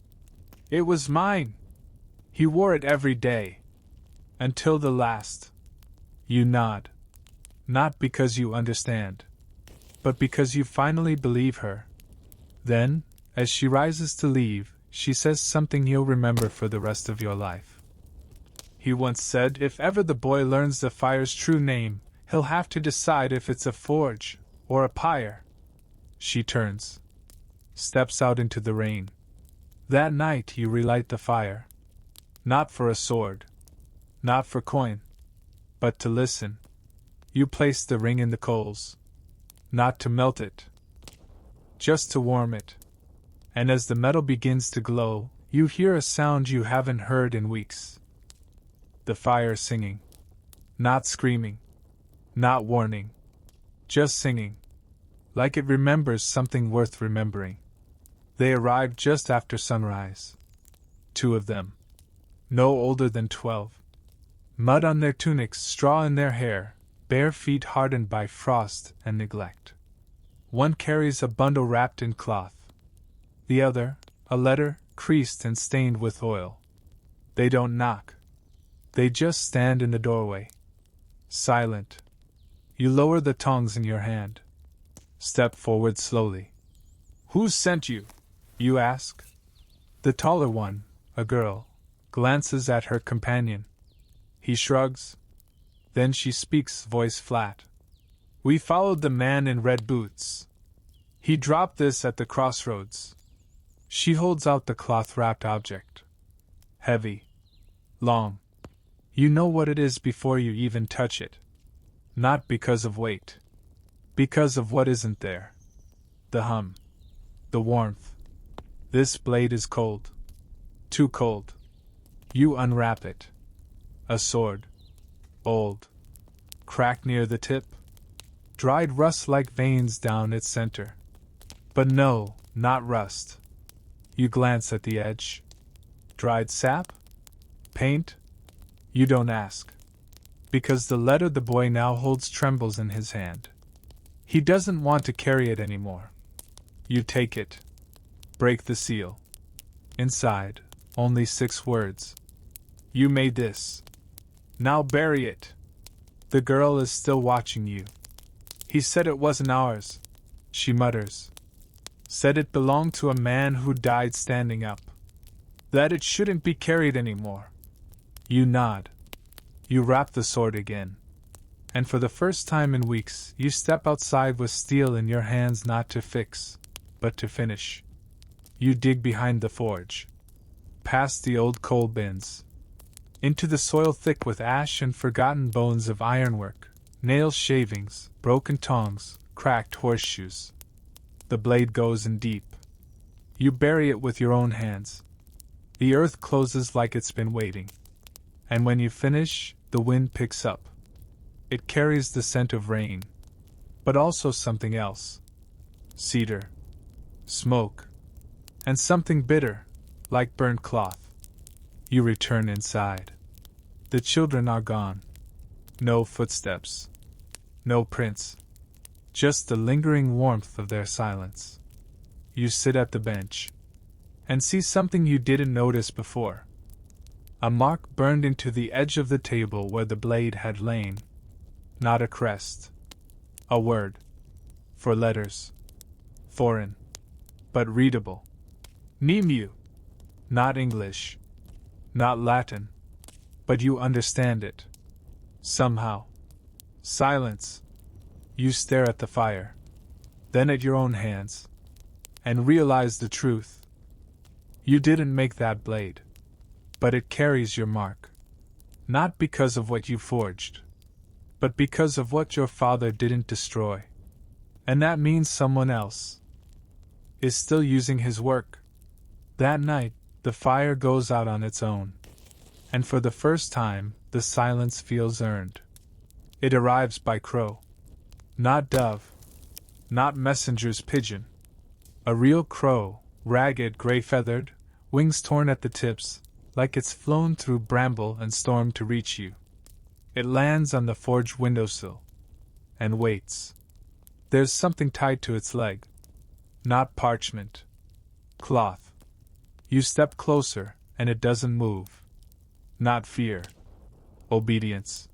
It was mine. He wore it every day. Until the last. You nod. Not because you understand, but because you finally believe her. Then, as she rises to leave, she says something you'll remember for the rest of your life. He once said if ever the boy learns the fire's true name, he'll have to decide if it's a forge or a pyre. She turns. Steps out into the rain. That night you relight the fire. Not for a sword. Not for coin. But to listen. You place the ring in the coals. Not to melt it. Just to warm it. And as the metal begins to glow, you hear a sound you haven't heard in weeks. The fire singing. Not screaming. Not warning. Just singing. Like it remembers something worth remembering. They arrived just after sunrise. 2 of them. No older than 12. Mud on their tunics, straw in their hair, bare feet hardened by frost and neglect. One carries a bundle wrapped in cloth. The other, a letter, creased and stained with oil. They don't knock. They just stand in the doorway. Silent. You lower the tongs in your hand. Step forward slowly. Who sent you? You ask. The taller one, a girl, glances at her companion. He shrugs. Then she speaks, voice flat. We followed the man in red boots. He dropped this at the crossroads. She holds out the cloth-wrapped object. Heavy. Long. You know what it is before you even touch it. Not because of weight. Because of what isn't there. The hum. The warmth. This blade is cold. Too cold. You unwrap it. A sword. Old. Cracked near the tip. Dried rust-like veins down its center. But no, not rust. You glance at the edge. Dried sap? Paint? You don't ask. Because the letter the boy now holds trembles in his hand. He doesn't want to carry it anymore. You take it. Break the seal. Inside, only 6 words. You made this. Now bury it. The girl is still watching you. He said it wasn't ours, she mutters. Said it belonged to a man who died standing up. That it shouldn't be carried anymore. You nod. You wrap the sword again. And for the first time in weeks, you step outside with steel in your hands, not to fix, but to finish. You dig behind the forge. Past the old coal bins. Into the soil thick with ash and forgotten bones of ironwork, nails, shavings, broken tongs, cracked horseshoes. The blade goes in deep. You bury it with your own hands. The earth closes like it's been waiting. And when you finish, the wind picks up. It carries the scent of rain, but also something else. Cedar. Smoke. And something bitter, like burnt cloth. You return inside. The children are gone. No footsteps. No prints. Just the lingering warmth of their silence. You sit at the bench. And see something you didn't notice before. A mark burned into the edge of the table where the blade had lain. Not a crest. A word. 4 letters. Foreign. But readable. Nemu. Not English. Not Latin. But you understand it. Somehow. Silence. You stare at the fire. Then at your own hands. And realize the truth. You didn't make that blade. But it carries your mark. Not because of what you forged. But because of what your father didn't destroy. And that means someone else is still using his work. That night, the fire goes out on its own. and for the first time, the silence feels earned. It arrives by crow. Not dove. Not messenger's pigeon. A real crow, ragged, gray-feathered, wings torn at the tips, like it's flown through bramble and storm to reach you. It lands on the forge windowsill. And waits. There's something tied to its leg. Not parchment. Cloth. You step closer, and it doesn't move. Not fear. Obedience.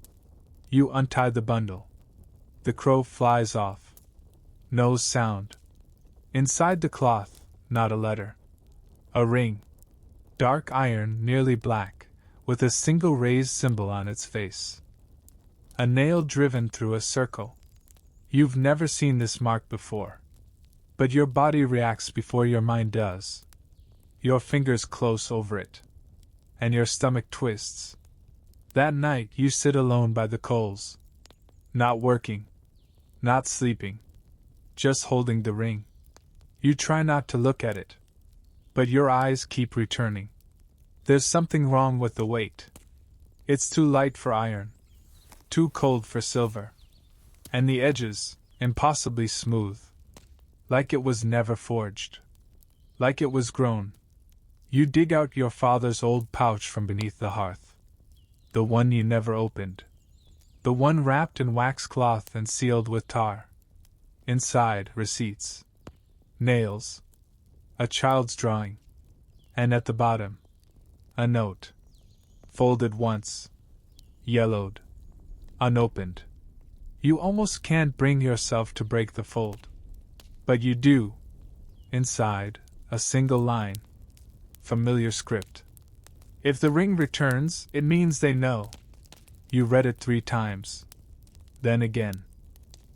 You untie the bundle. The crow flies off. No sound. Inside the cloth, not a letter. A ring. Dark iron, nearly black, with a single raised symbol on its face. A nail driven through a circle. You've never seen this mark before. But your body reacts before your mind does. Your fingers close over it. And your stomach twists. That night you sit alone by the coals. Not working. Not sleeping. Just holding the ring. You try not to look at it. But your eyes keep returning. There's something wrong with the weight. It's too light for iron. Too cold for silver. And the edges, impossibly smooth. Like it was never forged. Like it was grown. You dig out your father's old pouch from beneath the hearth. The one you never opened. The one wrapped in wax cloth and sealed with tar. Inside, receipts. Nails. A child's drawing. And at the bottom, a note. Folded once. Yellowed. Unopened. You almost can't bring yourself to break the fold. But you do. Inside, a single line. Familiar script. If the ring returns, it means they know. You read it 3 times. Then again.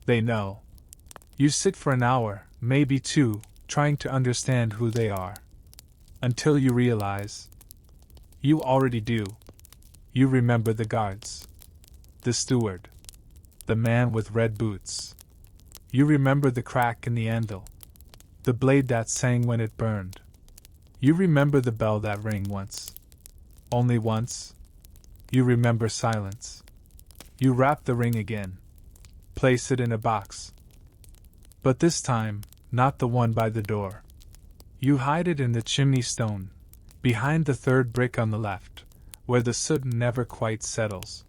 They know. You sit for an hour, maybe 2, trying to understand who they are. Until you realize. You already do. You remember the guards. The steward. The man with red boots. You remember the crack in the anvil. The blade that sang when it burned. You remember the bell that rang once. Only once. You remember silence. You wrap the ring again. Place it in a box. But this time, not the one by the door. You hide it in the chimney stone, behind the 3rd brick on the left, where the soot never quite settles.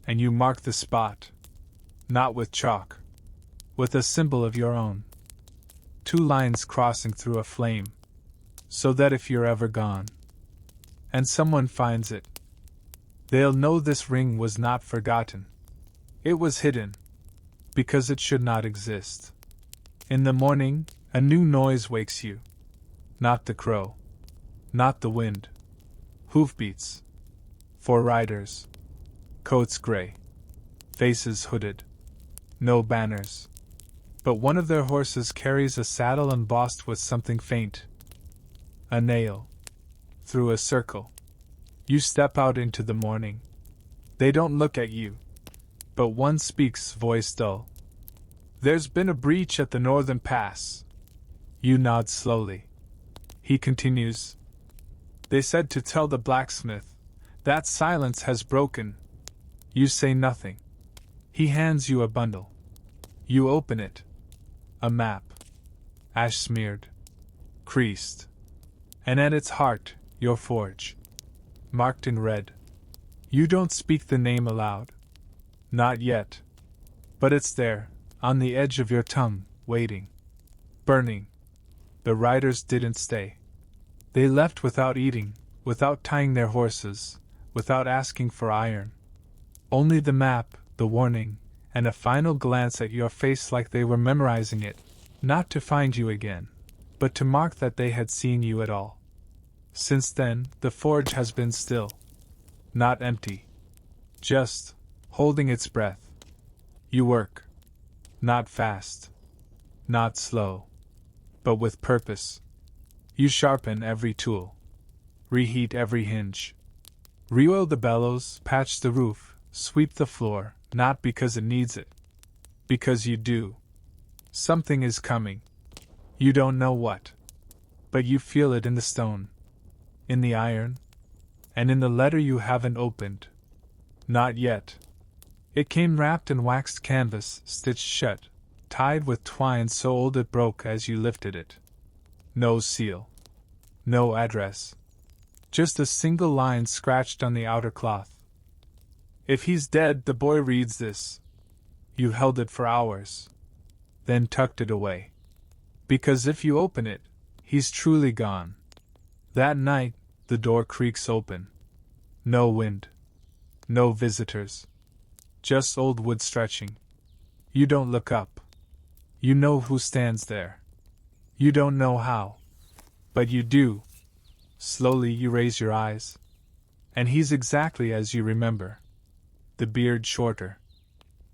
And you mark the spot. Not with chalk. With a symbol of your own. 2 lines crossing through a flame. So that if you're ever gone, and someone finds it, they'll know this ring was not forgotten. It was hidden. Because it should not exist. In the morning, a new noise wakes you. Not the crow. Not the wind. Hoofbeats. 4 riders. Coats gray. Faces hooded. No banners. But one of their horses carries a saddle embossed with something faint. A nail. Through a circle. You step out into the morning. They don't look at you. But one speaks, voice dull. There's been a breach at the northern pass. You nod slowly. He continues. They said to tell the blacksmith. That silence has broken. You say nothing. He hands you a bundle. You open it. A map. Ash smeared. Creased. And at its heart, your forge. Marked in red. You don't speak the name aloud. Not yet. But it's there, on the edge of your tongue, waiting. Burning. The riders didn't stay. They left without eating, without tying their horses, without asking for iron. Only the map, the warning, and a final glance at your face like they were memorizing it, not to find you again, but to mark that they had seen you at all. Since then, the forge has been still. Not empty. Just holding its breath. You work. Not fast. Not slow. But with purpose. You sharpen every tool. Reheat every hinge. Re-oil the bellows, patch the roof, sweep the floor, not because it needs it. Because you do. Something is coming. You don't know what. But you feel it in the stone. In the iron. And in the letter you haven't opened. Not yet. It came wrapped in waxed canvas, stitched shut, tied with twine so old it broke as you lifted it. No seal. No address. Just a single line scratched on the outer cloth. If he's dead, the boy reads this. You held it for hours. Then tucked it away. Because if you open it, he's truly gone. That night, the door creaks open. No wind. No visitors. Just old wood stretching. You don't look up. You know who stands there. You don't know how. But you do. Slowly you raise your eyes. And he's exactly as you remember. The beard shorter.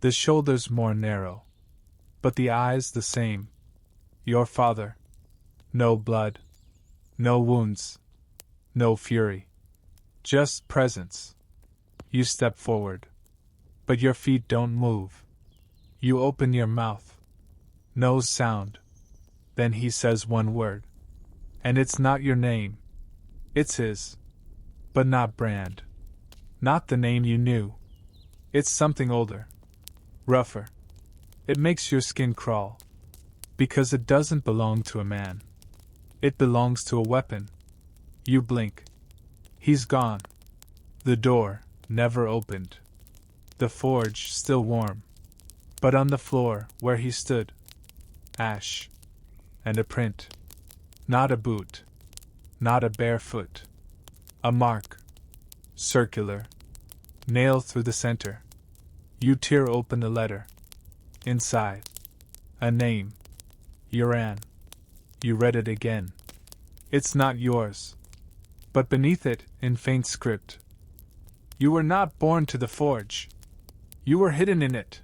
The shoulders more narrow. But the eyes the same. Your father. No blood. No wounds. No fury. Just presence. You step forward. But your feet don't move. You open your mouth. No sound. Then he says one word. And it's not your name. It's his. But not Brand. Not the name you knew. It's something older. Rougher. It makes your skin crawl. Because it doesn't belong to a man. It belongs to a weapon. You blink. He's gone. The door never opened. The forge still warm. But on the floor where he stood, ash. And a print. Not a boot. Not a barefoot. A mark. Circular. Nailed through the center. You tear open the letter. Inside. A name. Uran. You read it again. It's not yours. But beneath it, in faint script. You were not born to the forge. You were hidden in it.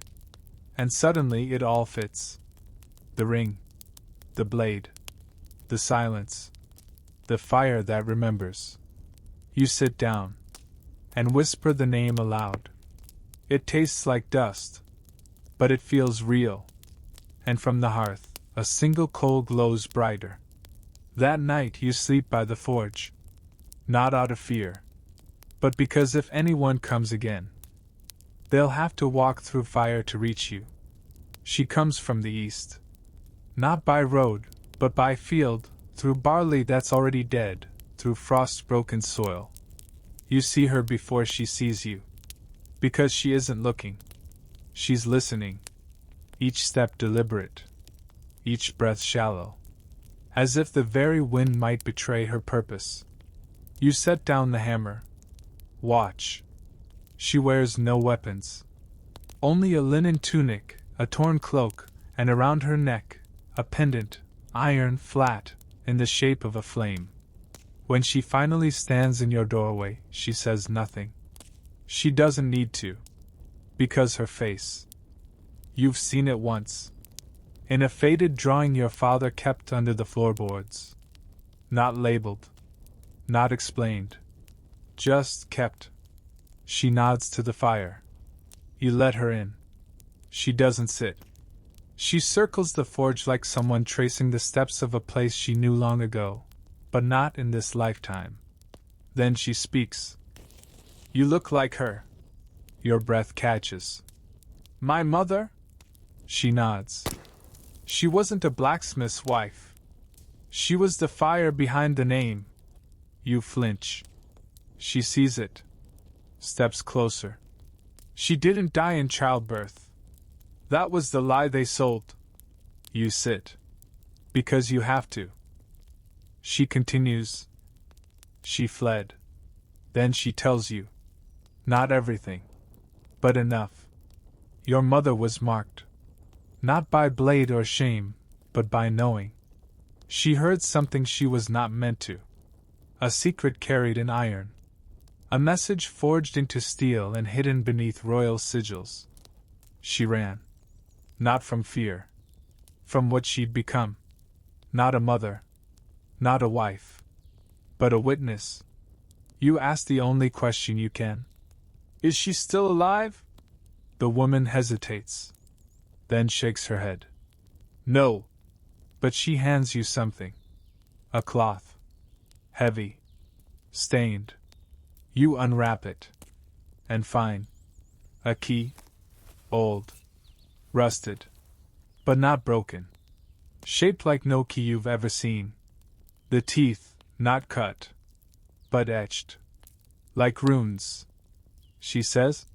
And suddenly it all fits. The ring. The blade. The silence. The fire that remembers. You sit down. And whisper the name aloud. It tastes like dust. But it feels real. And from the hearth, a single coal glows brighter. That night you sleep by the forge. Not out of fear. But because if anyone comes again, they'll have to walk through fire to reach you. She comes from the east. Not by road, but by field, through barley that's already dead, through frost-broken soil. You see her before she sees you. Because she isn't looking. She's listening. Each step deliberate. Each breath shallow. As if the very wind might betray her purpose. You set down the hammer. Watch. She wears no weapons. Only a linen tunic, a torn cloak, and around her neck, a pendant, iron flat, in the shape of a flame. When she finally stands in your doorway, she says nothing. She doesn't need to. Because her face. You've seen it once. In a faded drawing your father kept under the floorboards. Not labeled. Not explained. Just kept. She nods to the fire. You let her in. She doesn't sit. She circles the forge like someone tracing the steps of a place she knew long ago, but not in this lifetime. Then she speaks. You look like her. Your breath catches. My mother? She nods. She wasn't a blacksmith's wife. She was the fire behind the name. You flinch. She sees it. Steps closer. She didn't die in childbirth. That was the lie they sold. You sit. Because you have to. She continues. She fled. Then she tells you. Not everything. But enough. Your mother was marked. Not by blade or shame, but by knowing. She heard something she was not meant to. A secret carried in iron. A message forged into steel and hidden beneath royal sigils. She ran. Not from fear. From what she'd become. Not a mother. Not a wife. But a witness. You ask the only question you can. Is she still alive? The woman hesitates. Then shakes her head. No. But she hands you something. A cloth. Heavy. Stained. You unwrap it. And find a key. Old. Rusted. But not broken. Shaped like no key you've ever seen. The teeth, not cut. But etched. Like runes. She says,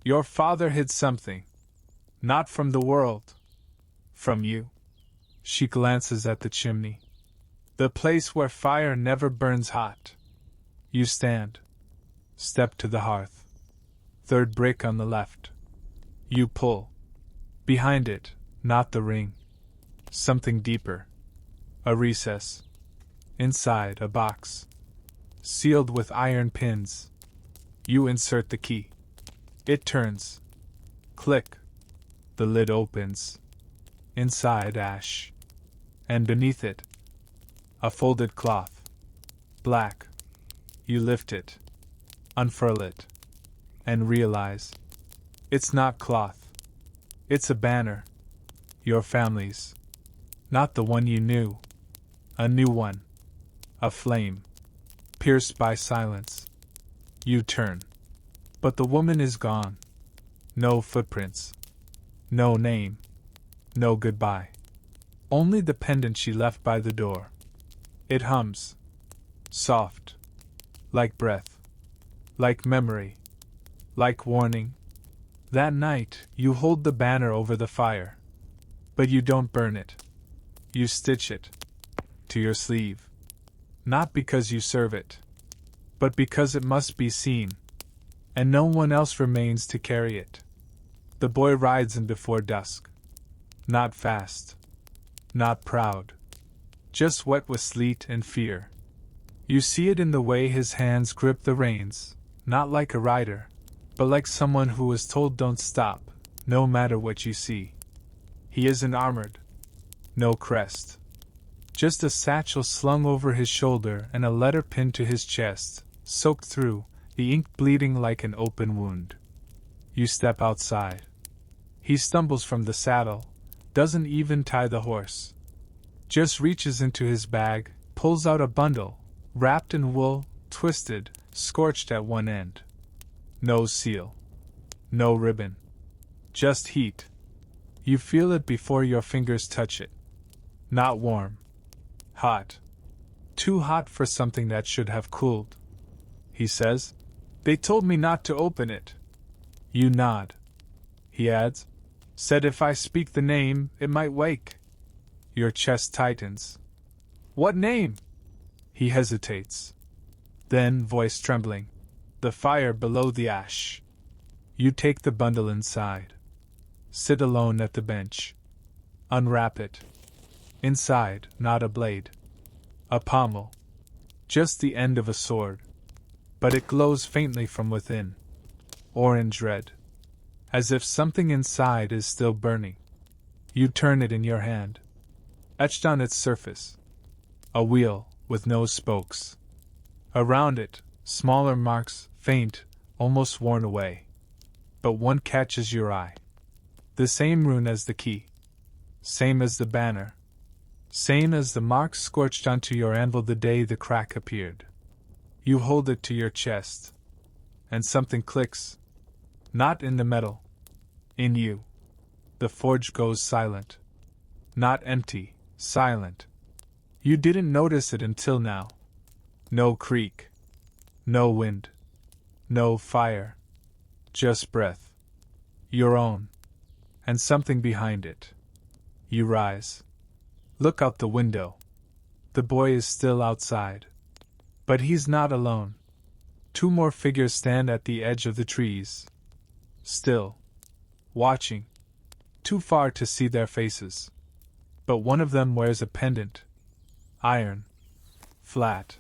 your father hid something. Not from the world. From you. She glances at the chimney. The place where fire never burns hot. You stand. Step to the hearth. Third brick on the left. You pull. Behind it, not the ring. Something deeper. A recess. Inside, a box. Sealed with iron pins. You insert the key. It turns. Click. The lid opens. Inside, ash. And beneath it, a folded cloth. Black. You lift it. Unfurl it. And realize it's not cloth. It's a banner. Your family's. Not the one you knew. A new one. A flame. Pierced by silence. You turn. But the woman is gone. No footprints. No name. No goodbye. Only the pendant she left by the door. It hums. Soft. Like breath. Like memory. Like warning. That night, you hold the banner over the fire. But you don't burn it. You stitch it. To your sleeve. Not because you serve it. But because it must be seen. And no one else remains to carry it. The boy rides in before dusk. Not fast. Not proud. Just wet with sleet and fear. You see it in the way his hands grip the reins, not like a rider, but like someone who is told don't stop, no matter what you see. He isn't armored. No crest. Just a satchel slung over his shoulder and a letter pinned to his chest, soaked through, the ink bleeding like an open wound. You step outside. He stumbles from the saddle, doesn't even tie the horse. Just reaches into his bag, pulls out a bundle, wrapped in wool, twisted, scorched at one end. No seal. No ribbon. Just heat. You feel it before your fingers touch it. Not warm. Hot. Too hot for something that should have cooled. He says, "They told me not to open it." You nod. He adds, "Said if I speak the name, it might wake." Your chest tightens. "What name?" He hesitates. Then, voice trembling, "The fire below the ash." You take the bundle inside. Sit alone at the bench. Unwrap it. Inside, not a blade. A pommel. Just the end of a sword. But it glows faintly from within. Orange red. As if something inside is still burning. You turn it in your hand. Etched on its surface. A wheel, with no spokes. Around it, smaller marks, faint, almost worn away. But one catches your eye. The same rune as the key. Same as the banner. Same as the marks scorched onto your anvil the day the crack appeared. You hold it to your chest. And something clicks. Not in the metal. In you. The forge goes silent. Not empty, silent. You didn't notice it until now. No creak. No wind. No fire. Just breath. Your own. And something behind it. You rise. Look out the window. The boy is still outside. But he's not alone. Two more figures stand at the edge of the trees. Still. Watching. Too far to see their faces. But one of them wears a pendant. Iron. Flat.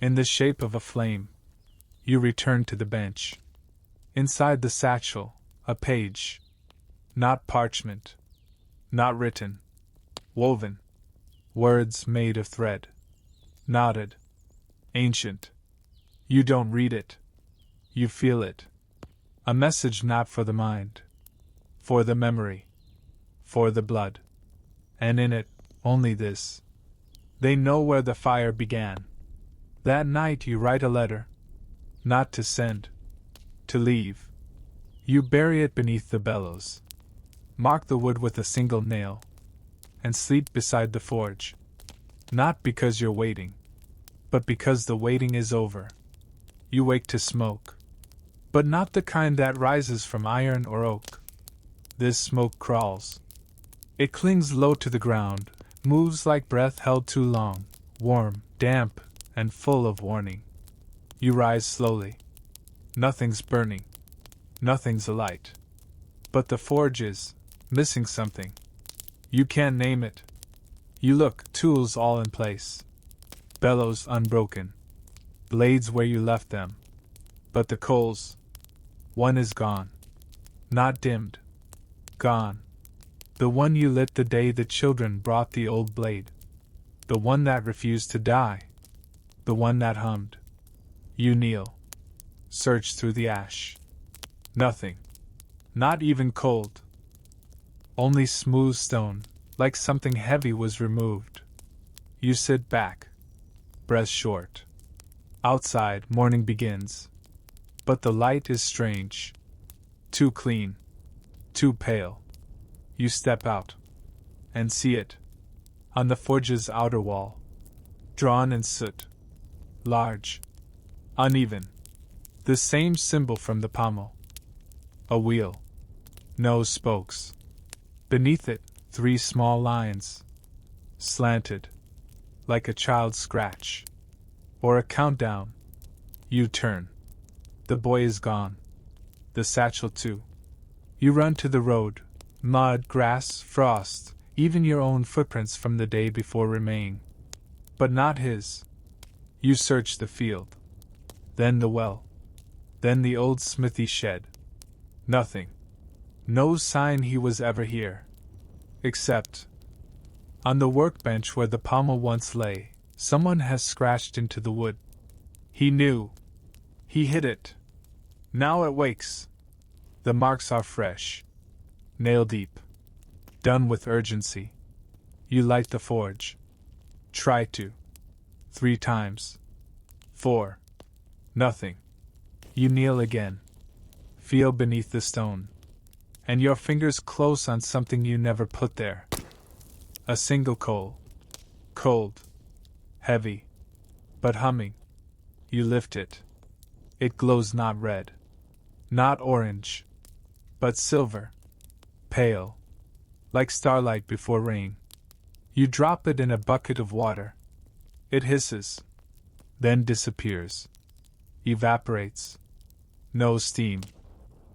In the shape of a flame. You return to the bench. Inside the satchel, a page. Not parchment. Not written. Woven. Words made of thread. Knotted. Ancient. You don't read it. You feel it. A message not for the mind. For the memory. For the blood. And in it, only this. They know where the fire began. That night you write a letter. Not to send. To leave. You bury it beneath the bellows. Mark the wood with a single nail. And sleep beside the forge. Not because you're waiting, but because the waiting is over. You wake to smoke. But not the kind that rises from iron or oak. This smoke crawls. It clings low to the ground, moves like breath held too long, warm, damp, and full of warning. You rise slowly. Nothing's burning. Nothing's alight. But the forge is missing something. You can't name it. You look, tools all in place. Bellows unbroken. Blades where you left them. But the coals, one is gone. Not dimmed. Gone. The one you lit the day the children brought the old blade. The one that refused to die. The one that hummed. You kneel. Search through the ash. Nothing. Not even cold. Only smooth stone, like something heavy was removed. You sit back. Breath short. Outside, morning begins. But the light is strange. Too clean. Too pale. You step out. And see it. On the forge's outer wall. Drawn in soot. Large. Uneven. The same symbol from the pommel. A wheel. No spokes. Beneath it, 3 small lines. Slanted. Like a child's scratch. Or a countdown. You turn. The boy is gone. The satchel too. You run to the road. Mud, grass, frost, even your own footprints from the day before remain. But not his. You search the field. Then the well. Then the old smithy shed. Nothing. No sign he was ever here. Except, on the workbench where the pommel once lay, someone has scratched into the wood. He knew. He hid it. Now it wakes. The marks are fresh. Nail deep. Done with urgency. You light the forge. Try to. 3 times. 4. Nothing. You kneel again. Feel beneath the stone. And your fingers close on something you never put there. A single coal. Cold. Heavy. But humming. You lift it. It glows not red. Not orange. But silver. Pale. Like starlight before rain. You drop it in a bucket of water. It hisses. Then disappears. Evaporates. No steam.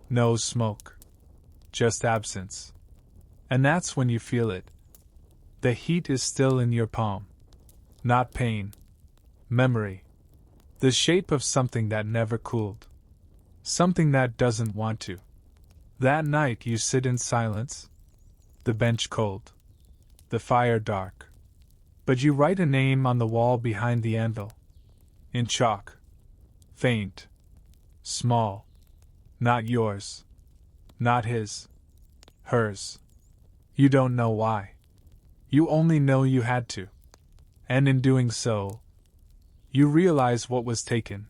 No smoke. Just absence. And that's when you feel it. The heat is still in your palm. Not pain. Memory. The shape of something that never cooled. Something that doesn't want to. That night you sit in silence. The bench cold. The fire dark. But you write a name on the wall behind the anvil. In chalk. Faint. Small. Not yours. Not his. Hers. You don't know why. You only know you had to. And in doing so, you realize what was taken.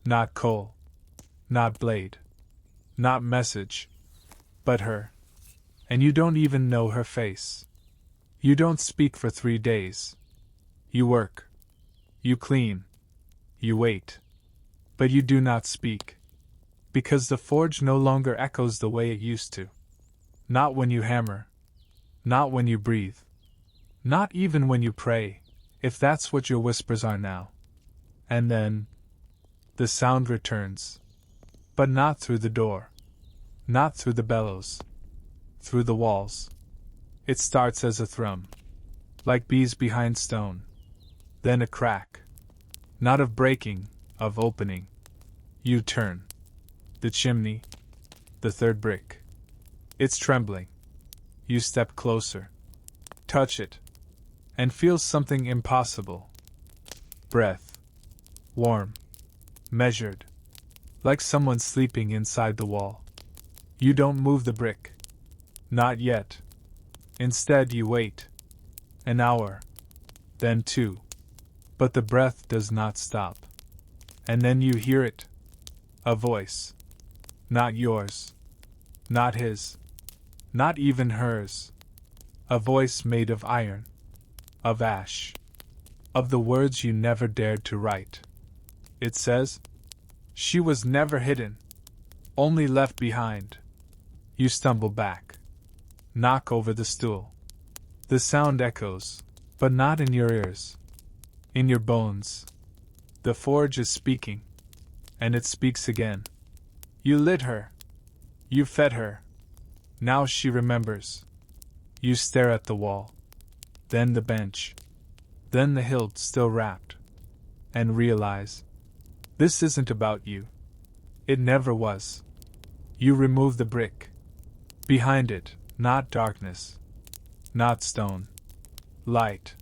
Not coal. Not blade. Not message. But her. And you don't even know her face. You don't speak for 3 days. You work. You clean. You wait. But you do not speak. Because the forge no longer echoes the way it used to. Not when you hammer. Not when you breathe. Not even when you pray, if that's what your whispers are now. And then, the sound returns. But not through the door. Not through the bellows. Through the walls. It starts as a thrum. Like bees behind stone. Then a crack. Not of breaking, of opening. You turn. The chimney. The 3rd brick. It's trembling. You step closer. Touch it. And feel something impossible. Breath. Warm. Measured. Like someone sleeping inside the wall. You don't move the brick. Not yet. Instead you wait. An hour. Then 2. But the breath does not stop. And then you hear it. A voice. Not yours. Not his. Not even hers. A voice made of iron. Of ash. Of the words you never dared to write. It says, "She was never hidden. Only left behind." You stumble back. Knock over the stool. The sound echoes, but not in your ears. In your bones. The forge is speaking. And it speaks again. You lit her. You fed her. Now she remembers. You stare at the wall. Then the bench. Then the hilt still wrapped. And realize, this isn't about you. It never was. You remove the brick. Behind it, not darkness. Not stone. Light.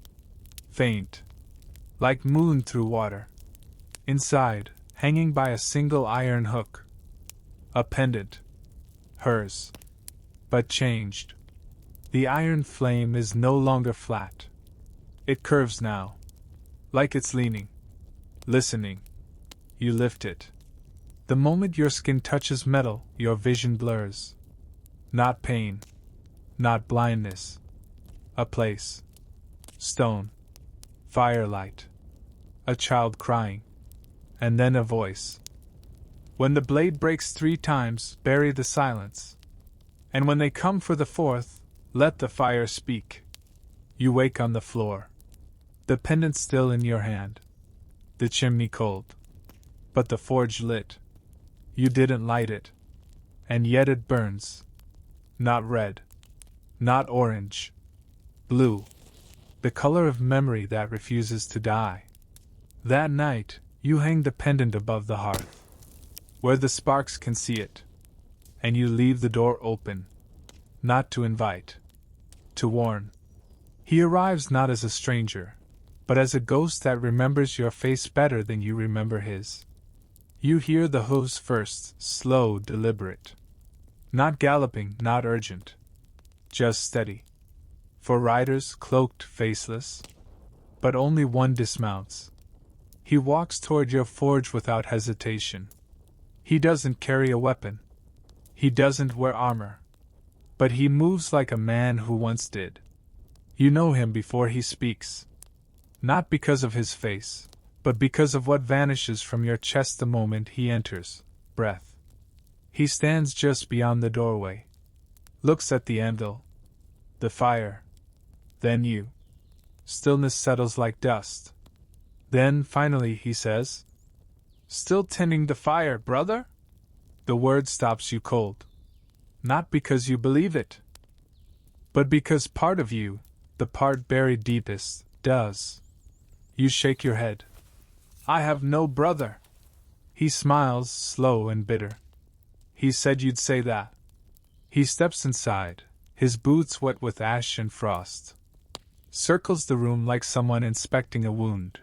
Faint. Like moon through water. Inside, hanging by a single iron hook. A pendant. Hers. But changed. The iron flame is no longer flat. It curves now. Like it's leaning. Listening. You lift it. The moment your skin touches metal, your vision blurs. Not pain. Not blindness. A place. Stone. Firelight. A child crying. And then a voice. When the blade breaks 3 times, bury the silence. And when they come for the 4th, let the fire speak. You wake on the floor. The pendant still in your hand. The chimney cold. But the forge lit. You didn't light it. And yet it burns. Not red. Not orange. Blue. The color of memory that refuses to die. That night, you hang the pendant above the hearth, where the sparks can see it. And you leave the door open. Not to invite. To warn. He arrives not as a stranger, but as a ghost that remembers your face better than you remember his. You hear the hooves first, slow, deliberate. Not galloping, not urgent. Just steady. For riders, cloaked, faceless. But only one dismounts. He walks toward your forge without hesitation. He doesn't carry a weapon. He doesn't wear armor. But he moves like a man who once did. You know him before he speaks. Not because of his face, but because of what vanishes from your chest the moment he enters. Breath. He stands just beyond the doorway. Looks at the anvil. The fire. Then you. Stillness settles like dust. Then, finally, he says, "Still tending the fire, brother?" The word stops you cold. Not because you believe it, but because part of you, the part buried deepest, does. You shake your head. "I have no brother." He smiles, slow and bitter. "He said you'd say that." He steps inside, his boots wet with ash and frost. Circles the room like someone inspecting a wound.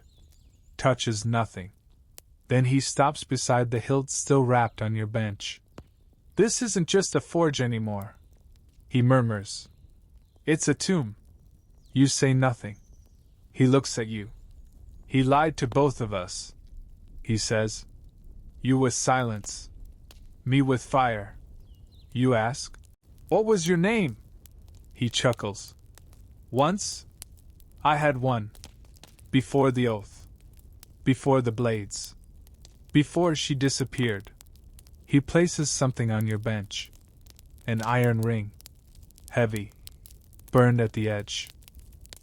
Touches nothing. Then he stops beside the hilt still wrapped on your bench. "This isn't just a forge anymore," he murmurs. "It's a tomb." You say nothing. He looks at you. "He lied to both of us," he says. "You with silence. Me with fire." You ask, "What was your name?" He chuckles. "Once, I had one. Before the oath. Before the blades. Before she disappeared." He places something on your bench. An iron ring. Heavy. Burned at the edge.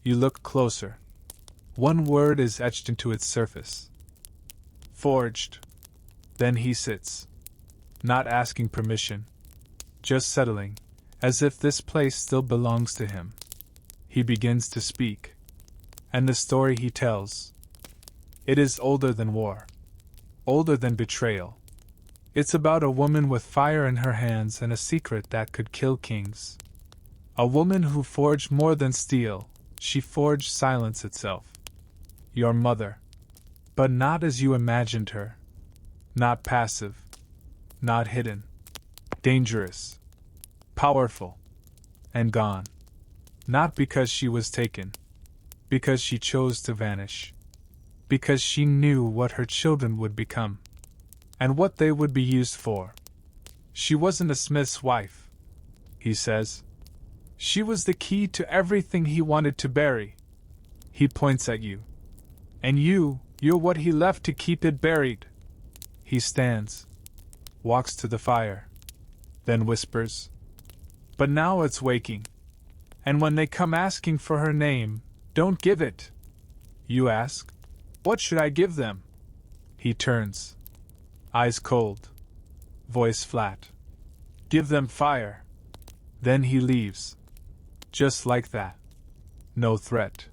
You look closer. One word is etched into its surface. Forged. Then he sits. Not asking permission. Just settling, as if this place still belongs to him. He begins to speak. And the story he tells. It is older than war. Older than betrayal. It's about a woman with fire in her hands and a secret that could kill kings. A woman who forged more than steel, she forged silence itself. Your mother. But not as you imagined her. Not passive. Not hidden. Dangerous. Powerful. And gone. Not because she was taken. Because she chose to vanish. Because she knew what her children would become. and what they would be used for. She wasn't a smith's wife, he says. She was the key to everything he wanted to bury. He points at you. And you're what he left to keep it buried. He stands, walks to the fire, then whispers. But now it's waking. And when they come asking for her name, don't give it. You ask, what should I give them? He turns. Eyes cold. Voice flat. Give them fire. Then he leaves. Just like that. No threat.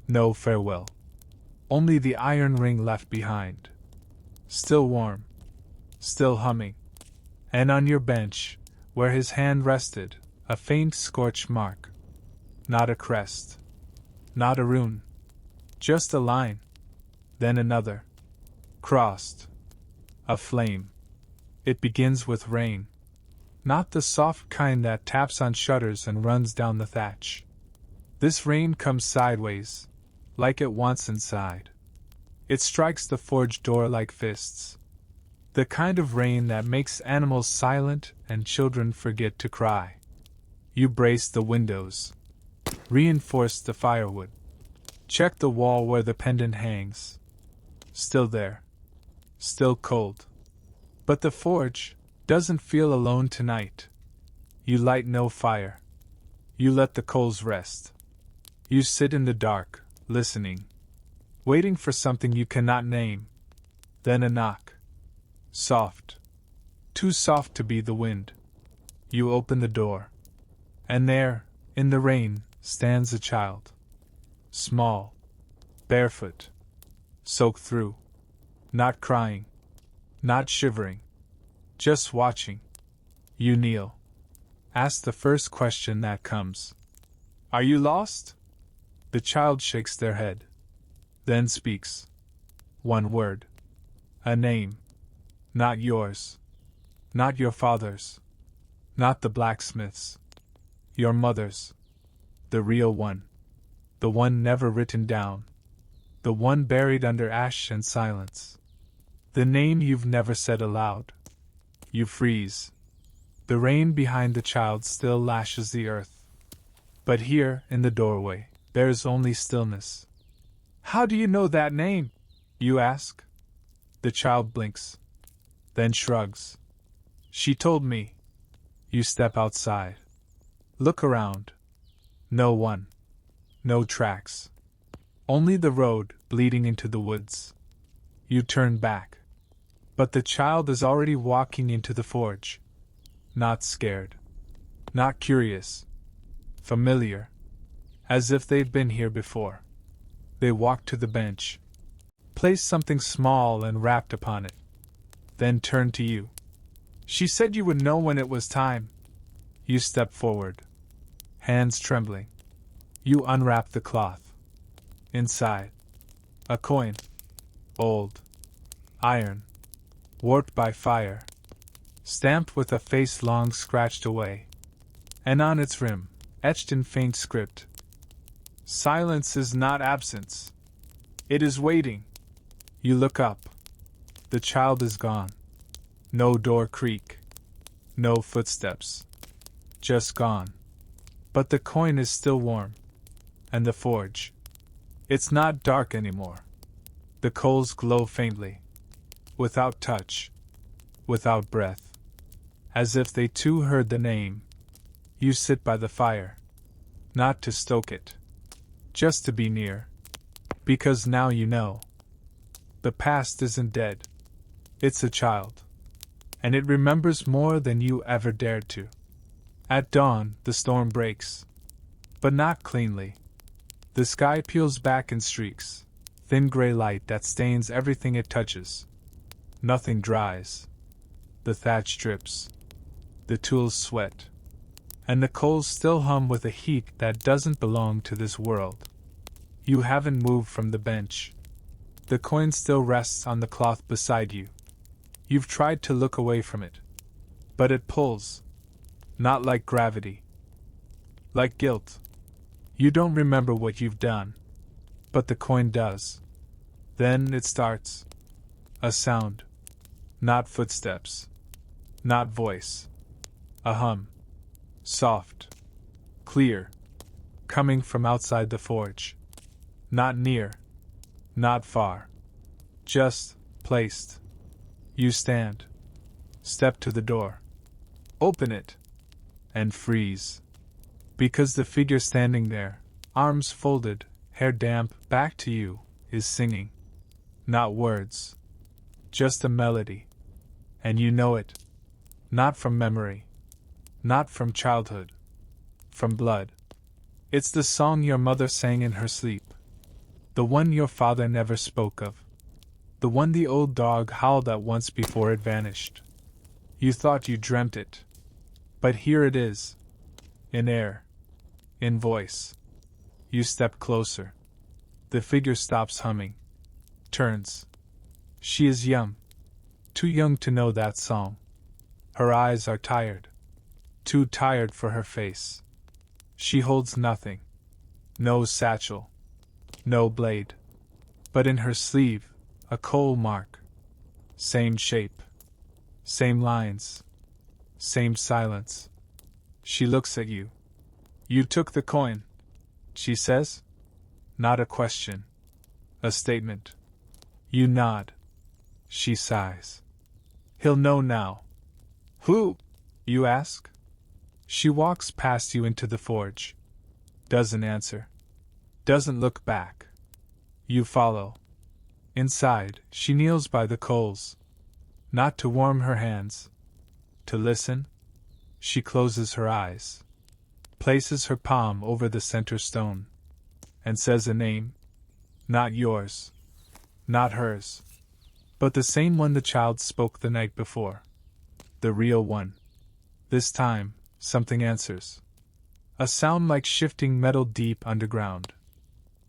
No farewell. Only the iron ring left behind. Still warm. Still humming. And on your bench, where his hand rested, a faint scorch mark. Not a crest. Not a rune. Just a line. Then another. Crossed. A flame. It begins with rain. Not the soft kind that taps on shutters and runs down the thatch. This rain comes sideways, like it wants inside. It strikes the forge door like fists. The kind of rain that makes animals silent and children forget to cry. You brace the windows. Reinforce the firewood. Check the wall where the pendant hangs. Still there. Still cold. But the forge doesn't feel alone tonight. You light no fire. You let the coals rest. You sit in the dark, listening, waiting for something you cannot name. Then a knock. Soft. Too soft to be the wind. You open the door. And there, in the rain, stands a child. Small. Barefoot. Soaked through. Not crying. Not shivering. Just watching. You kneel. Ask the first question that comes. Are you lost? The child shakes their head. Then speaks. One word. A name. Not yours. Not your father's. Not the blacksmith's. Your mother's. The real one. The one never written down. The one buried under ash and silence. The name you've never said aloud. You freeze. The rain behind the child still lashes the earth. But here, in the doorway, there's only stillness. How do you know that name? You ask. The child blinks. Then shrugs. She told me. You step outside. Look around. No one. No tracks. Only the road bleeding into the woods. You turn back. But the child is already walking into the forge. Not scared. Not curious. Familiar. As if they've been here before. They walk to the bench. Place something small and wrapped upon it. Then turn to you. She said you would know when it was time. You step forward. Hands trembling. You unwrap the cloth. Inside. A coin. Old. Iron. Warped by fire. Stamped with a face long scratched away. And on its rim, etched in faint script. Silence is not absence. It is waiting. You look up. The child is gone. No door creak. No footsteps. Just gone. But the coin is still warm. And the forge. It's not dark anymore. The coals glow faintly. Without touch. Without breath. As if they too heard the name. You sit by the fire. Not to stoke it. Just to be near. Because now you know. The past isn't dead. It's a child. And it remembers more than you ever dared to. At dawn, the storm breaks. But not cleanly. The sky peels back in streaks. Thin gray light that stains everything it touches. Nothing dries. The thatch drips. The tools sweat. And the coals still hum with a heat that doesn't belong to this world. You haven't moved from the bench. The coin still rests on the cloth beside you. You've tried to look away from it. But it pulls. Not like gravity. Like guilt. You don't remember what you've done. But the coin does. Then it starts. A sound. Not footsteps. Not voice. A hum. Soft. Clear. Coming from outside the forge. Not near. Not far. Just placed. You stand. Step to the door. Open it. And freeze. Because the figure standing there, arms folded, hair damp, back to you, is singing. Not words. Just a melody. And you know it. Not from memory. Not from childhood. From blood. It's the song your mother sang in her sleep. The one your father never spoke of. The one the old dog howled at once before it vanished. You thought you dreamt it. But here it is. In air. In voice. You step closer. The figure stops humming. Turns. She is young. Too young to know that song. Her eyes are tired. Too tired for her face. She holds nothing. No satchel. No blade. But in her sleeve, a coal mark. Same shape. Same lines. Same silence. She looks at you. You took the coin, she says. Not a question. A statement. You nod. She sighs. He'll know now. Who? You ask. She walks past you into the forge. Doesn't answer. Doesn't look back. You follow. Inside, she kneels by the coals. Not to warm her hands. To listen. She closes her eyes. Places her palm over the center stone. And says a name. Not yours. Not hers. But the same one the child spoke the night before. The real one. This time, something answers. A sound like shifting metal deep underground.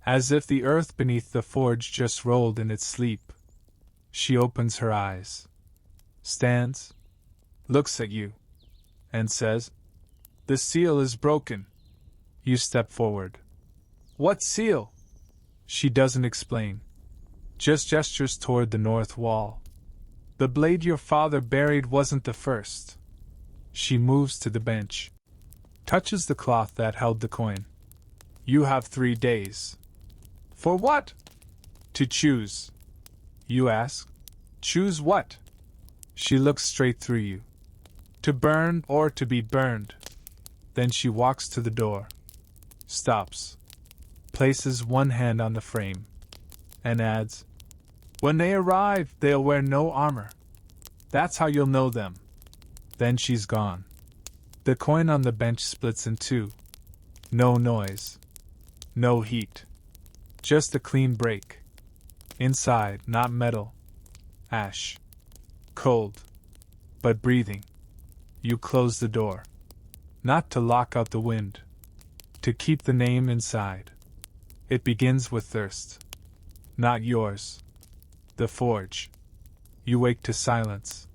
As if the earth beneath the forge just rolled in its sleep. She opens her eyes. Stands. Looks at you. And says, "The seal is broken." You step forward. "What seal?" She doesn't explain. Just gestures toward the north wall. "The blade your father buried wasn't the first." She moves to the bench. Touches the cloth that held the coin. "You have 3 days." "For what?" "To choose." You ask, "Choose what?" She looks straight through you. "To burn or to be burned." Then she walks to the door. Stops. Places one hand on the frame. And adds, "When they arrive, they'll wear no armor. That's how you'll know them." Then she's gone. The coin on the bench splits in two. No noise. No heat. Just a clean break. Inside, not metal. Ash. Cold. But breathing. You close the door. Not to lock out the wind. To keep the name inside. It begins with thirst. Not yours. The forge. You wake to silence.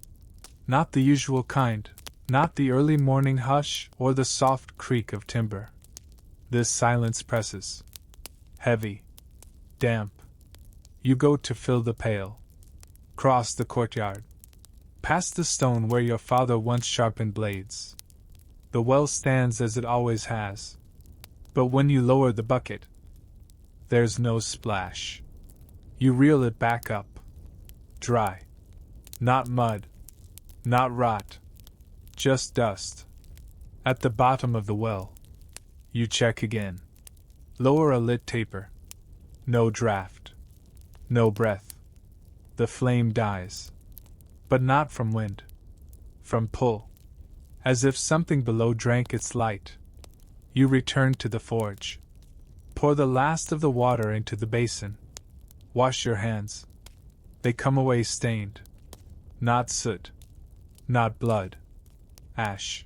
Not the usual kind. Not the early morning hush or the soft creak of timber. This silence presses. Heavy. Damp. You go to fill the pail. Cross the courtyard. Past the stone where your father once sharpened blades. The well stands as it always has. But when you lower the bucket, there's no splash. You reel it back up. Dry. Not mud. Not rot. Just dust. At the bottom of the well. You check again. Lower a lit taper. No draft. No breath. The flame dies. But not from wind. From pull. As if something below drank its light. You return to the forge. Pour the last of the water into the basin. Wash your hands. They come away stained. Not soot. Not blood. Ash.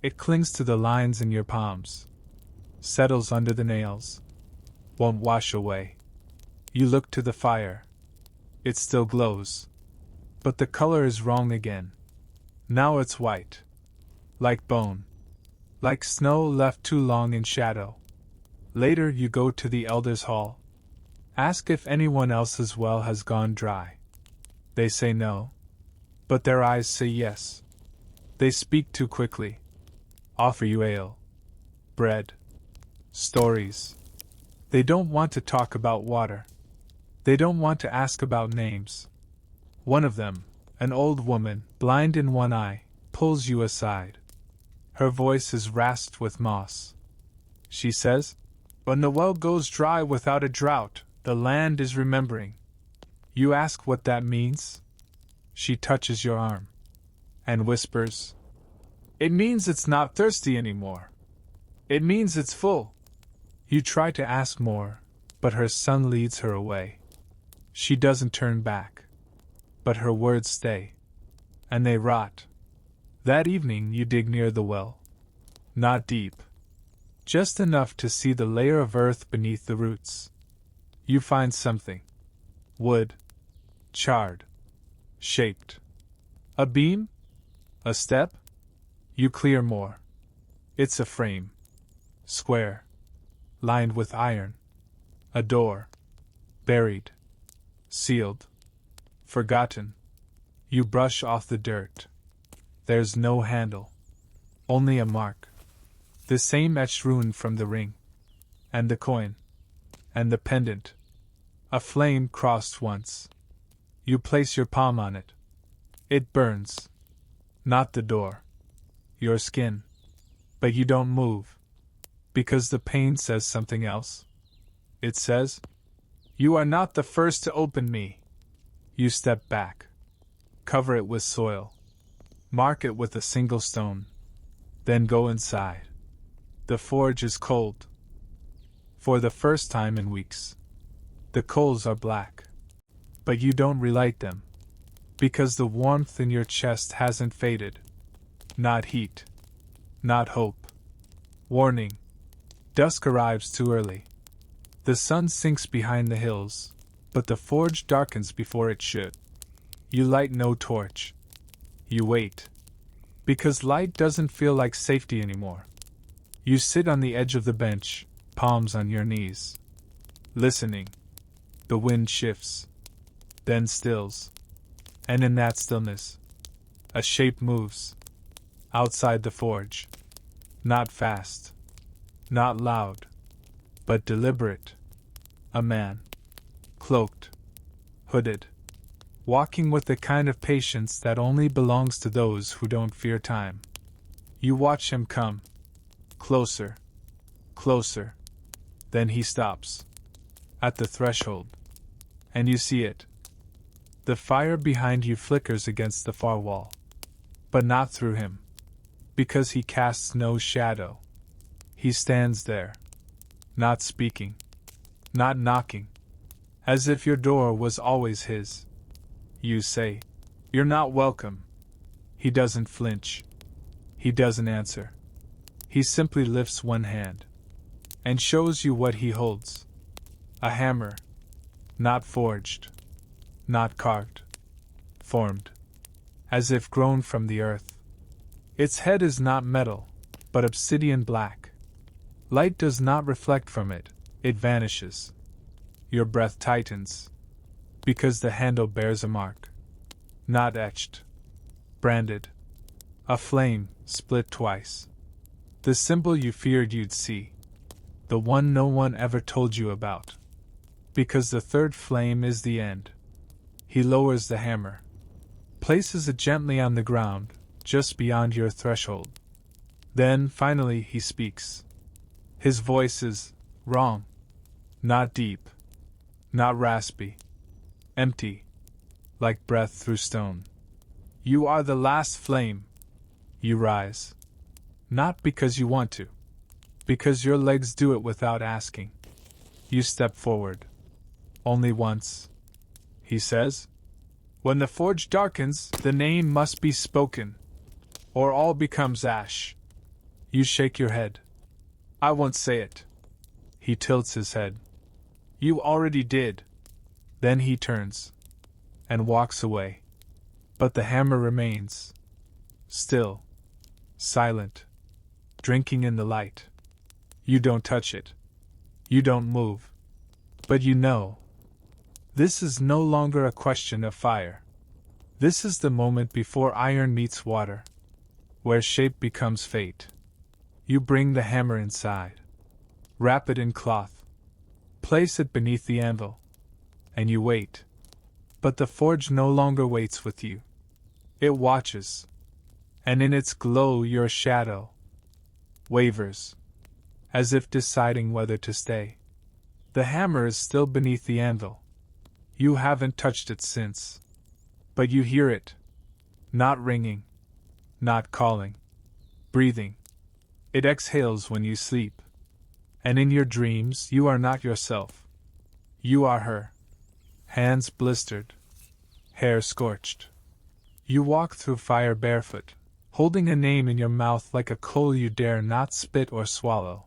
It clings to the lines in your palms. Settles under the nails. Won't wash away. You look to the fire. It still glows. But the color is wrong again. Now it's white. Like bone. Like snow left too long in shadow. Later you go to the elders' hall. Ask if anyone else's well has gone dry. They say no. But their eyes say yes. They speak too quickly. Offer you ale, bread, stories. They don't want to talk about water. They don't want to ask about names. One of them, an old woman, blind in one eye, pulls you aside. Her voice is rasped with moss. She says, "When the well goes dry without a drought, the land is remembering." You ask what that means? She touches your arm and whispers, "It means it's not thirsty anymore. It means it's full." You try to ask more, but her son leads her away. She doesn't turn back, but her words stay, and they rot. That evening you dig near the well. Not deep. Just enough to see the layer of earth beneath the roots. You find something. Wood. Charred. Shaped. A beam? A step? You clear more. It's a frame. Square. Lined with iron. A door. Buried. Sealed. Forgotten. You brush off the dirt. There's no handle. Only a mark. The same etched rune from the ring. And the coin. And the pendant. A flame crossed once. You place your palm on it. It burns. Not the door. Your skin. But you don't move. Because the pain says something else. It says, "You are not the first to open me." You step back. Cover it with soil. Mark it with a single stone. Then go inside. The forge is cold. For the first time in weeks. The coals are black. But you don't relight them. Because the warmth in your chest hasn't faded. Not heat. Not hope. Warning. Dusk arrives too early. The sun sinks behind the hills, but the forge darkens before it should. You light no torch. You wait. Because light doesn't feel like safety anymore. You sit on the edge of the bench, palms on your knees. Listening. The wind shifts. Then stills. And in that stillness, a shape moves. Outside the forge. Not fast. Not loud. But deliberate. A man. Cloaked. Hooded. Walking with the kind of patience that only belongs to those who don't fear time. You watch him come. Closer. Closer. Then he stops. At the threshold. And you see it. The fire behind you flickers against the far wall. But not through him. Because he casts no shadow. He stands there. Not speaking. Not knocking. As if your door was always his. You say, "You're not welcome." He doesn't flinch. He doesn't answer. He simply lifts one hand. And shows you what he holds. A hammer. Not forged. Not carved. Formed. As if grown from the earth. Its head is not metal, but obsidian black. Light does not reflect from it, it vanishes. Your breath tightens. Because the handle bears a mark. Not etched. Branded. A flame, split twice. The symbol you feared you'd see. The one no one ever told you about. Because the third flame is the end. He lowers the hammer. Places it gently on the ground, just beyond your threshold. Then, finally, he speaks. His voice is wrong. Not deep. Not raspy. Empty. Like breath through stone. You are the last flame. You rise. Not because you want to. Because your legs do it without asking. You step forward. Only once. He says, "When the forge darkens, the name must be spoken. Or all becomes ash." You shake your head. "I won't say it." He tilts his head. "You already did." Then he turns. And walks away. But the hammer remains. Still. Silent. Drinking in the light. You don't touch it. You don't move. But you know. This is no longer a question of fire. This is the moment before iron meets water, where shape becomes fate. You bring the hammer inside. Wrap it in cloth. Place it beneath the anvil. And you wait. But the forge no longer waits with you. It watches. And in its glow your shadow wavers, as if deciding whether to stay. The hammer is still beneath the anvil. You haven't touched it since. But you hear it. Not ringing. Not calling. Breathing. It exhales when you sleep. And in your dreams you are not yourself. You are her. Hands blistered. Hair scorched. You walk through fire barefoot, holding a name in your mouth like a coal you dare not spit or swallow.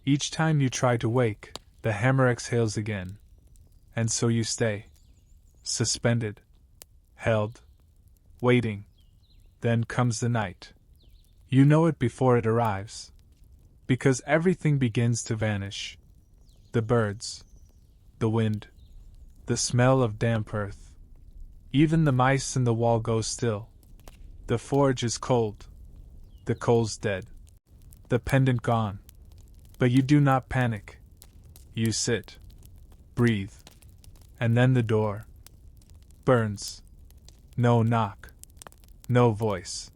Each time you try to wake, the hammer exhales again. And so you stay. Suspended. Held. Waiting. Then comes the night. You know it before it arrives. Because everything begins to vanish. The birds. The wind. The smell of damp earth. Even the mice in the wall go still. The forge is cold. The coal's dead. The pendant gone. But you do not panic. You sit. Breathe. And then the door burns. No knock. No voice.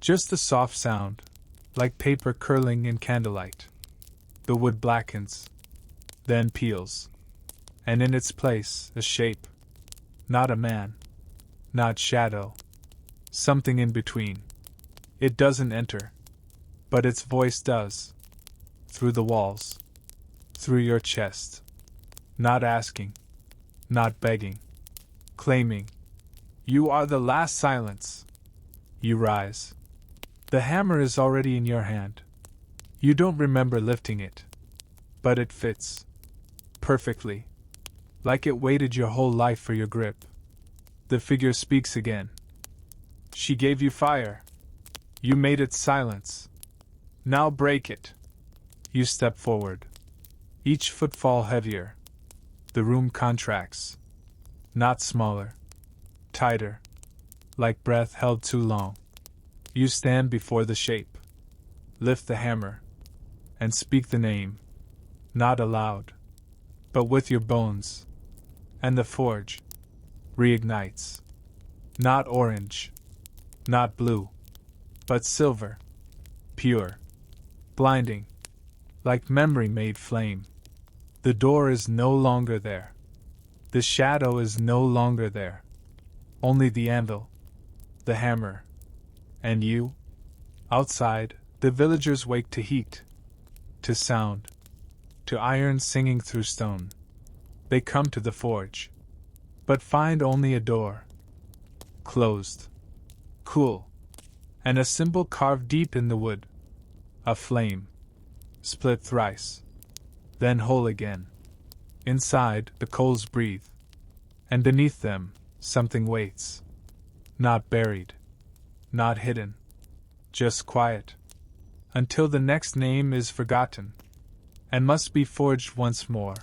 Just the soft sound, like paper curling in candlelight. The wood blackens. Then peels. And in its place, a shape. Not a man. Not shadow. Something in between. It doesn't enter. But its voice does. Through the walls. Through your chest. Not asking. Not begging. Claiming. You are the last silence. You rise. The hammer is already in your hand. You don't remember lifting it. But it fits. Perfectly. Like it waited your whole life for your grip. The figure speaks again. She gave you fire. You made it silence. Now break it. You step forward. Each footfall heavier. The room contracts. Not smaller. Tighter. Like breath held too long. You stand before the shape. Lift the hammer. And speak the name. Not aloud. But with your bones. And the forge reignites. Not orange. Not blue. But silver. Pure. Blinding. Like memory made flame. The door is no longer there. The shadow is no longer there. Only the anvil. The hammer. And you? Outside, the villagers wake to heat. To sound. To iron singing through stone. They come to the forge. But find only a door. Closed. Cool. And a symbol carved deep in the wood. A flame. Split thrice. Then whole again. Inside, the coals breathe. And beneath them, something waits. Not buried. Not hidden. Just quiet. Until the next name is forgotten. And must be forged once more.